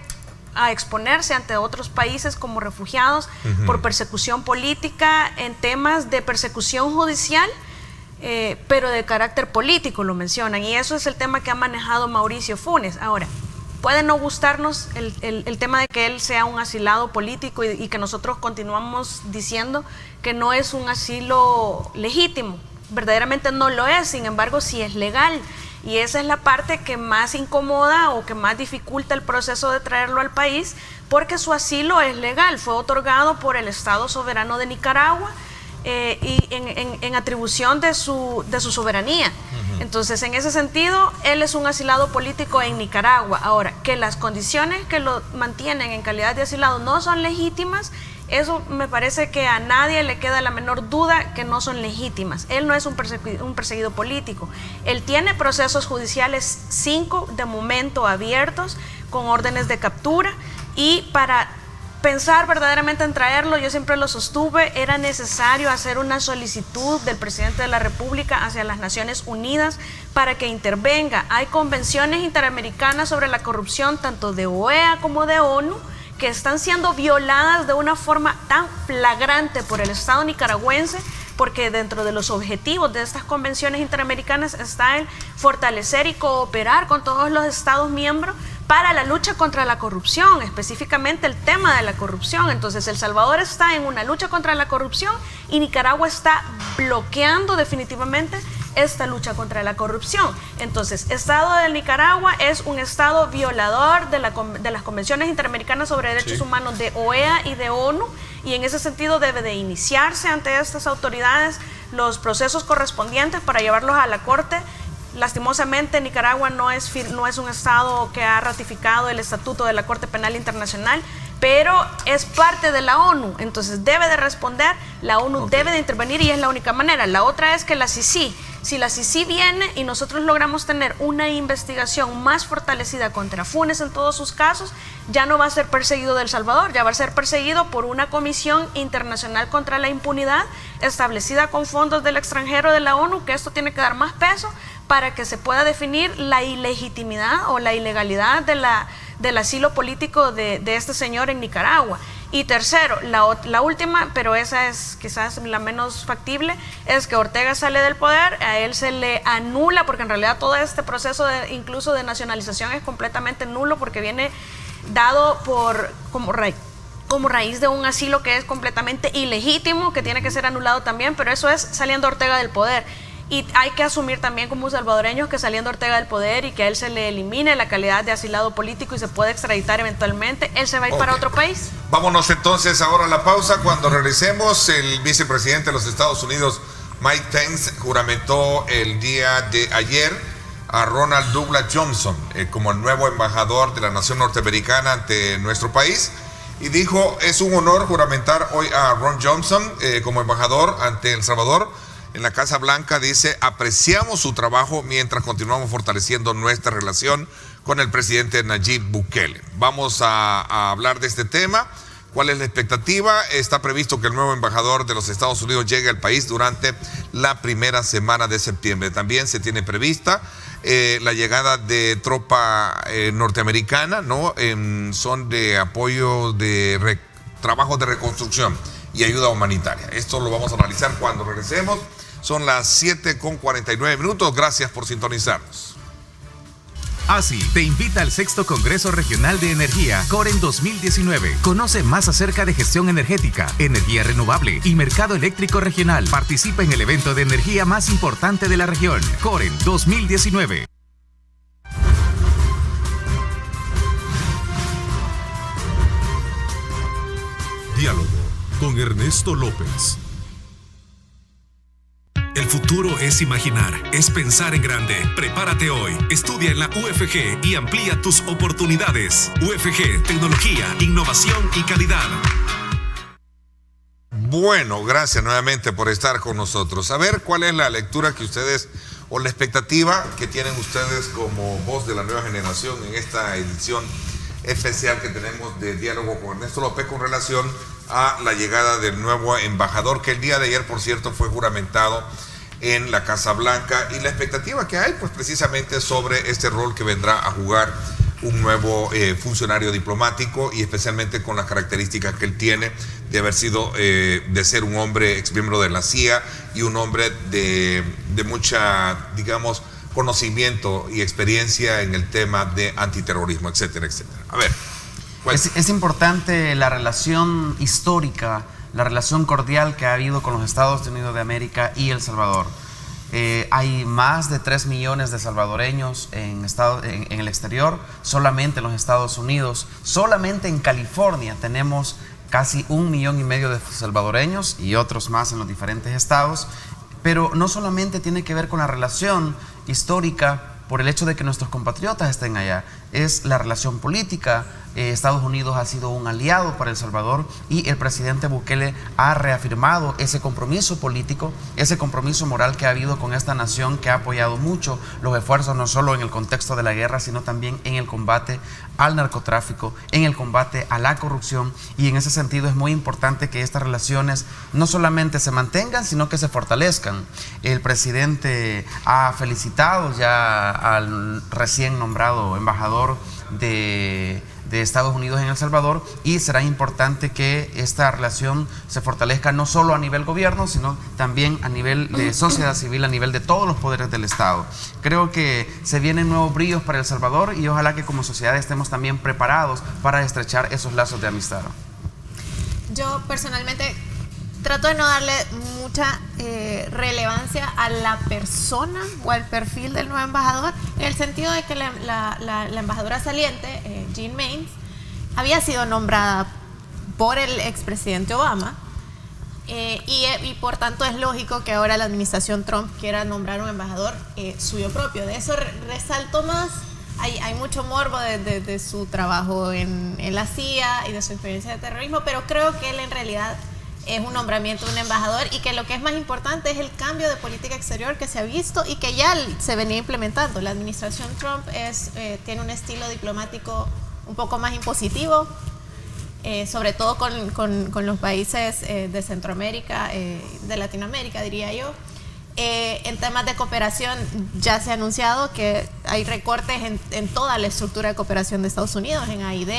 a exponerse ante otros países como refugiados por persecución política, en temas de persecución judicial, pero de carácter político lo mencionan, y eso es el tema que ha manejado Mauricio Funes. Ahora, puede no gustarnos el tema de que él sea un asilado político y que nosotros continuamos diciendo que no es un asilo legítimo. Verdaderamente no lo es, sin embargo sí es legal, y esa es la parte que más incomoda o que más dificulta el proceso de traerlo al país, porque su asilo es legal, fue otorgado por el Estado soberano de Nicaragua y en atribución de su soberanía. Entonces, en ese sentido, él es un asilado político en Nicaragua. Ahora, que las condiciones que lo mantienen en calidad de asilado no son legítimas, eso me parece que a nadie le queda la menor duda que no son legítimas. Él no es un perseguido político. Él tiene procesos judiciales 5 de momento abiertos con órdenes de captura, y para pensar verdaderamente en traerlo, yo siempre lo sostuve, era necesario hacer una solicitud del presidente de la República hacia las Naciones Unidas para que intervenga. Hay convenciones interamericanas sobre la corrupción, tanto de OEA como de ONU, que están siendo violadas de una forma tan flagrante por el Estado nicaragüense, porque dentro de los objetivos de estas convenciones interamericanas está el fortalecer y cooperar con todos los Estados miembros para la lucha contra la corrupción, específicamente el tema de la corrupción. Entonces, El Salvador está en una lucha contra la corrupción y Nicaragua está bloqueando definitivamente esta lucha contra la corrupción. Entonces, Estado de Nicaragua es un Estado violador de las convenciones interamericanas sobre derechos humanos de OEA y de ONU, y en ese sentido debe de iniciarse ante estas autoridades los procesos correspondientes para llevarlos a la Corte. Lastimosamente, Nicaragua no es un Estado que ha ratificado el Estatuto de la Corte Penal Internacional, pero es parte de la ONU, entonces debe de responder, la ONU debe de intervenir, y es la única manera. La otra es que la CICI, si la CICI viene y nosotros logramos tener una investigación más fortalecida contra Funes en todos sus casos, ya no va a ser perseguido de El Salvador, ya va a ser perseguido por una Comisión Internacional contra la Impunidad establecida con fondos del extranjero de la ONU, que esto tiene que dar más peso para que se pueda definir la ilegitimidad o la ilegalidad del asilo político de este señor en Nicaragua. Y tercero, la última, pero esa es quizás la menos factible, es que Ortega sale del poder, a él se le anula, porque en realidad todo este proceso incluso de nacionalización es completamente nulo, porque viene dado como raíz de un asilo que es completamente ilegítimo, que tiene que ser anulado también, pero eso es saliendo Ortega del poder. Y hay que asumir también como salvadoreños que saliendo Ortega del poder y que a él se le elimine la calidad de asilado político y se puede extraditar eventualmente, él se va a ir para otro país. Vámonos entonces ahora a la pausa. Cuando regresemos, el vicepresidente de los Estados Unidos, Mike Pence, juramentó el día de ayer a Ronald Douglas Johnson como el nuevo embajador de la nación norteamericana ante nuestro país, y dijo: es un honor juramentar hoy a Ron Johnson como embajador ante El Salvador. En la Casa Blanca dice: apreciamos su trabajo mientras continuamos fortaleciendo nuestra relación con el presidente Nayib Bukele. Vamos a hablar de este tema ¿Cuál es la expectativa? Está previsto que el nuevo embajador de los Estados Unidos llegue al país durante la primera semana de septiembre. También se tiene prevista la llegada de tropa norteamericana, ¿no? Son de apoyo de trabajos de reconstrucción y ayuda humanitaria. Esto lo vamos a analizar cuando regresemos. Son las 7:49. Gracias por sintonizarnos. ASI te invita al 6º Congreso Regional de Energía COREN 2019. Conoce más acerca de gestión energética, energía renovable y mercado eléctrico regional. Participa en el evento de energía más importante de la región, COREN 2019. Diálogo con Ernesto López. El futuro es imaginar, es pensar en grande. Prepárate hoy, estudia en la UFG y amplía tus oportunidades. UFG, tecnología, innovación y calidad. Bueno, gracias nuevamente por estar con nosotros. A ver, ¿cuál es la lectura que ustedes o la expectativa que tienen ustedes como voz de la nueva generación en esta edición especial que tenemos de Diálogo con Ernesto López con relación a la llegada del nuevo embajador que el día de ayer, por cierto, fue juramentado en la Casa Blanca, y la expectativa que hay pues precisamente sobre este rol que vendrá a jugar un nuevo funcionario diplomático, y especialmente con las características que él tiene de haber sido, de ser un hombre ex miembro de la CIA y un hombre de mucha, digamos, conocimiento y experiencia en el tema de antiterrorismo, etcétera, etcétera. A ver. Es importante la relación histórica, la relación cordial que ha habido con los Estados Unidos de América y El Salvador. Hay más de 3 millones de salvadoreños en el exterior, solamente en los Estados Unidos. Solamente en California tenemos casi 1,5 millones de salvadoreños y otros más en los diferentes estados. Pero no solamente tiene que ver con la relación histórica por el hecho de que nuestros compatriotas estén allá, es la relación política. Estados Unidos ha sido un aliado para El Salvador, y el presidente Bukele ha reafirmado ese compromiso político, ese compromiso moral que ha habido con esta nación, que ha apoyado mucho los esfuerzos no solo en el contexto de la guerra, sino también en el combate al narcotráfico, en el combate a la corrupción, y en ese sentido es muy importante que estas relaciones no solamente se mantengan, sino que se fortalezcan. El presidente ha felicitado ya al recién nombrado embajador de Estados Unidos en El Salvador, y será importante que esta relación se fortalezca no solo a nivel gobierno, sino también a nivel de sociedad civil, a nivel de todos los poderes del Estado. Creo que se vienen nuevos bríos para El Salvador, y ojalá que como sociedad estemos también preparados para estrechar esos lazos de amistad. Yo personalmente trato de no darle mucha relevancia a la persona o al perfil del nuevo embajador, en el sentido de que la embajadora saliente, Jean Maynes, había sido nombrada por el expresidente Obama, y por tanto es lógico que ahora la administración Trump quiera nombrar un embajador suyo propio. De eso resalto más. Hay mucho morbo de su trabajo en la CIA y de su experiencia de terrorismo, pero creo que él en realidad es un nombramiento de un embajador, y que lo que es más importante es el cambio de política exterior que se ha visto y que ya se venía implementando. La administración Trump tiene un estilo diplomático un poco más impositivo, sobre todo con los países de Centroamérica, de Latinoamérica, diría yo. En temas de cooperación ya se ha anunciado que hay recortes en toda la estructura de cooperación de Estados Unidos, en AID,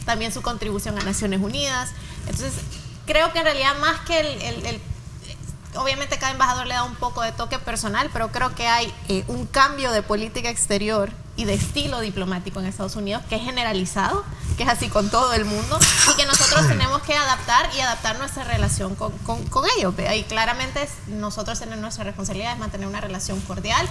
también su contribución a Naciones Unidas. Entonces, creo que en realidad más que obviamente cada embajador le da un poco de toque personal, pero creo que hay un cambio de política exterior y de estilo diplomático en Estados Unidos que es generalizado, que es así con todo el mundo, y que nosotros tenemos que adaptar nuestra relación con ellos. Y claramente nosotros tenemos nuestra responsabilidad es mantener una relación cordial,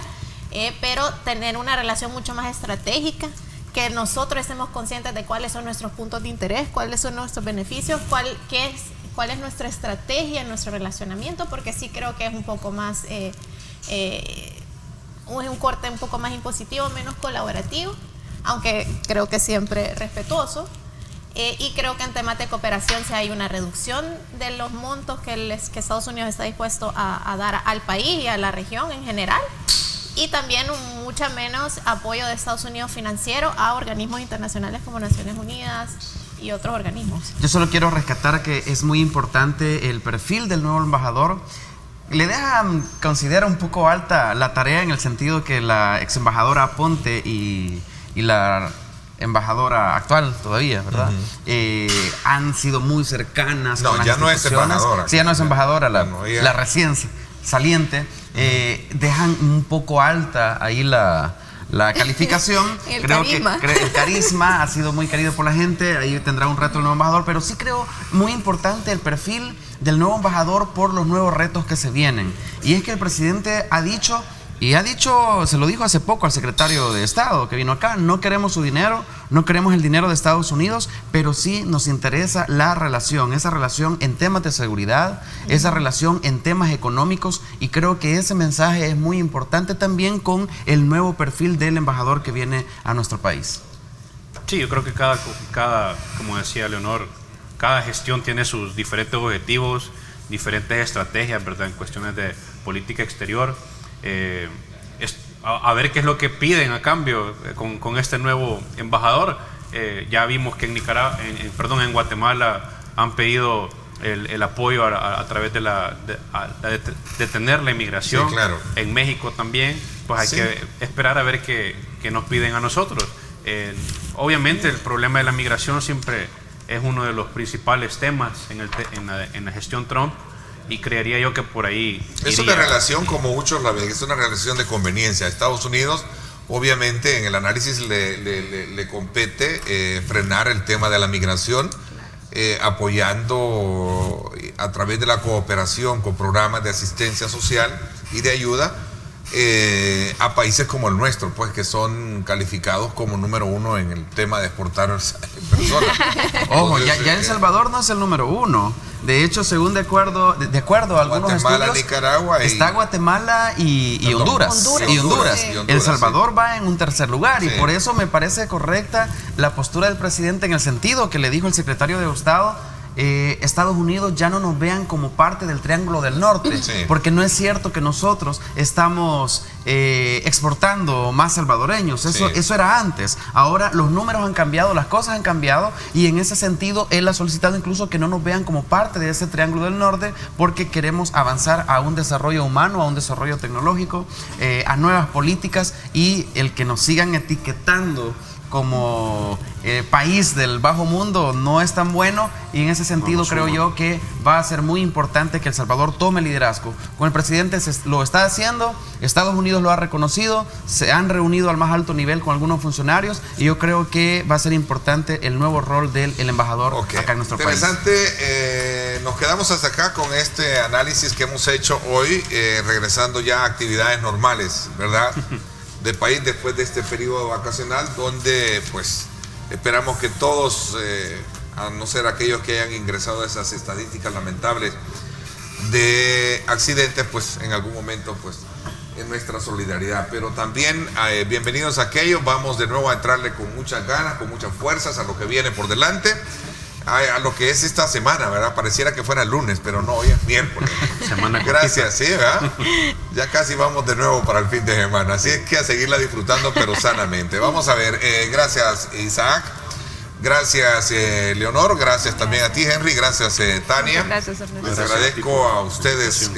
pero tener una relación mucho más estratégica, que nosotros estemos conscientes de cuáles son nuestros puntos de interés, cuáles son nuestros beneficios, cuál es nuestra estrategia en nuestro relacionamiento, porque sí creo que es un poco más, un corte un poco más impositivo, menos colaborativo, aunque creo que siempre respetuoso. Y creo que en temas de cooperación sí hay una reducción de los montos que Estados Unidos está dispuesto a dar al país y a la región en general, y también mucha menos apoyo de Estados Unidos financiero a organismos internacionales como Naciones Unidas y otros organismos. Yo solo quiero rescatar que es muy importante el perfil del nuevo embajador. Le considera un poco alta la tarea en el sentido que la ex embajadora Ponte y la embajadora actual todavía, ¿verdad? Han sido muy cercanas. No, con las ya no es embajadora. Sí, ya no es embajadora, la recién saliente. Dejan un poco alta ahí la calificación. El creo carisma. que el carisma ha sido muy querido por la gente. Ahí tendrá un reto el nuevo embajador, pero sí creo muy importante el perfil del nuevo embajador por los nuevos retos que se vienen. Y es que el presidente ha dicho, se lo dijo hace poco al secretario de Estado que vino acá: no queremos su dinero, no queremos el dinero de Estados Unidos, pero sí nos interesa la relación, esa relación en temas de seguridad, esa relación en temas económicos, y creo que ese mensaje es muy importante también con el nuevo perfil del embajador que viene a nuestro país. Sí, yo creo que cada, como decía Leonor, cada gestión tiene sus diferentes objetivos, diferentes estrategias, ¿verdad?, en cuestiones de política exterior. A ver qué es lo que piden a cambio con este nuevo embajador. Ya vimos que en Guatemala han pedido el apoyo a través de detener la inmigración. Sí, claro. En México también, pues hay que esperar a ver qué nos piden a nosotros. Obviamente el problema de la migración siempre es uno de los principales temas en la gestión Trump. Y creería yo que por ahí es una relación, como muchos la ven, es una relación de conveniencia. A Estados Unidos, obviamente, en el análisis le compete frenar el tema de la migración, apoyando a través de la cooperación con programas de asistencia social y de ayuda a países como el nuestro, pues, que son calificados como número 1 en el tema de exportar personas. Ojo, ya El Salvador no es el número 1. De hecho, según de acuerdo a algunos Guatemala, estudios, Nicaragua está Guatemala y Honduras. Sí. El Salvador va en un tercer lugar, y por eso me parece correcta la postura del presidente en el sentido que le dijo el secretario de Estado: Estados Unidos ya no nos vean como parte del Triángulo del Norte, porque no es cierto que nosotros estamos exportando más salvadoreños. Eso era antes. Ahora los números han cambiado, las cosas han cambiado, y en ese sentido él ha solicitado incluso que no nos vean como parte de ese Triángulo del Norte, porque queremos avanzar a un desarrollo humano, a un desarrollo tecnológico, a nuevas políticas, y el que nos sigan etiquetando como país del bajo mundo no es tan bueno, y en ese sentido creo yo que va a ser muy importante que El Salvador tome liderazgo. Con el presidente lo está haciendo, Estados Unidos lo ha reconocido, se han reunido al más alto nivel con algunos funcionarios, y yo creo que va a ser importante el nuevo rol del embajador acá en nuestro país. Interesante. Nos quedamos hasta acá con este análisis que hemos hecho hoy, regresando ya a actividades normales, ¿verdad?, del país después de este periodo vacacional, donde pues esperamos que todos, a no ser aquellos que hayan ingresado a esas estadísticas lamentables de accidentes, pues en algún momento pues en nuestra solidaridad. Pero también bienvenidos a aquellos, vamos de nuevo a entrarle con muchas ganas, con muchas fuerzas a lo que viene por delante, a lo que es esta semana, ¿verdad? Pareciera que fuera el lunes, pero no, hoy es miércoles. Gracias, sí, ¿verdad? Ya casi vamos de nuevo para el fin de semana, así es que a seguirla disfrutando, pero sanamente. Vamos a ver, gracias Isaac, gracias Leonor, gracias también a ti, Henry, gracias Tania. Gracias, Ernesto. Les agradezco a ustedes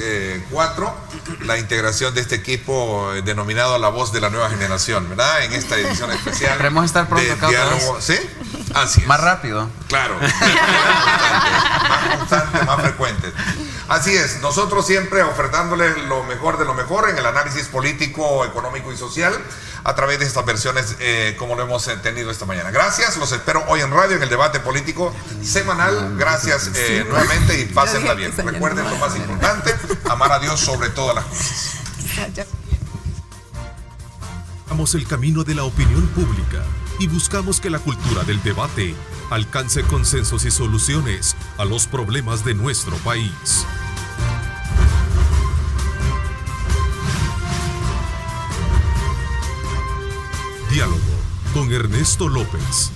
cuatro la integración de este equipo denominado La Voz de la Nueva Generación, ¿verdad? En esta edición especial. Queremos estar pronto acá. ¿Sí? Así es. Más rápido. Claro. Más constante, más frecuente. Así es. Nosotros siempre ofertándoles lo mejor de lo mejor en el análisis político, económico y social a través de estas versiones como lo hemos tenido esta mañana. Gracias. Los espero hoy en radio en el debate político semanal. Gracias nuevamente y pásenla bien. Recuerden lo más importante, amar a Dios sobre todas las cosas. Vamos el camino de la opinión pública y buscamos que la cultura del debate alcance consensos y soluciones a los problemas de nuestro país. Diálogo con Ernesto López.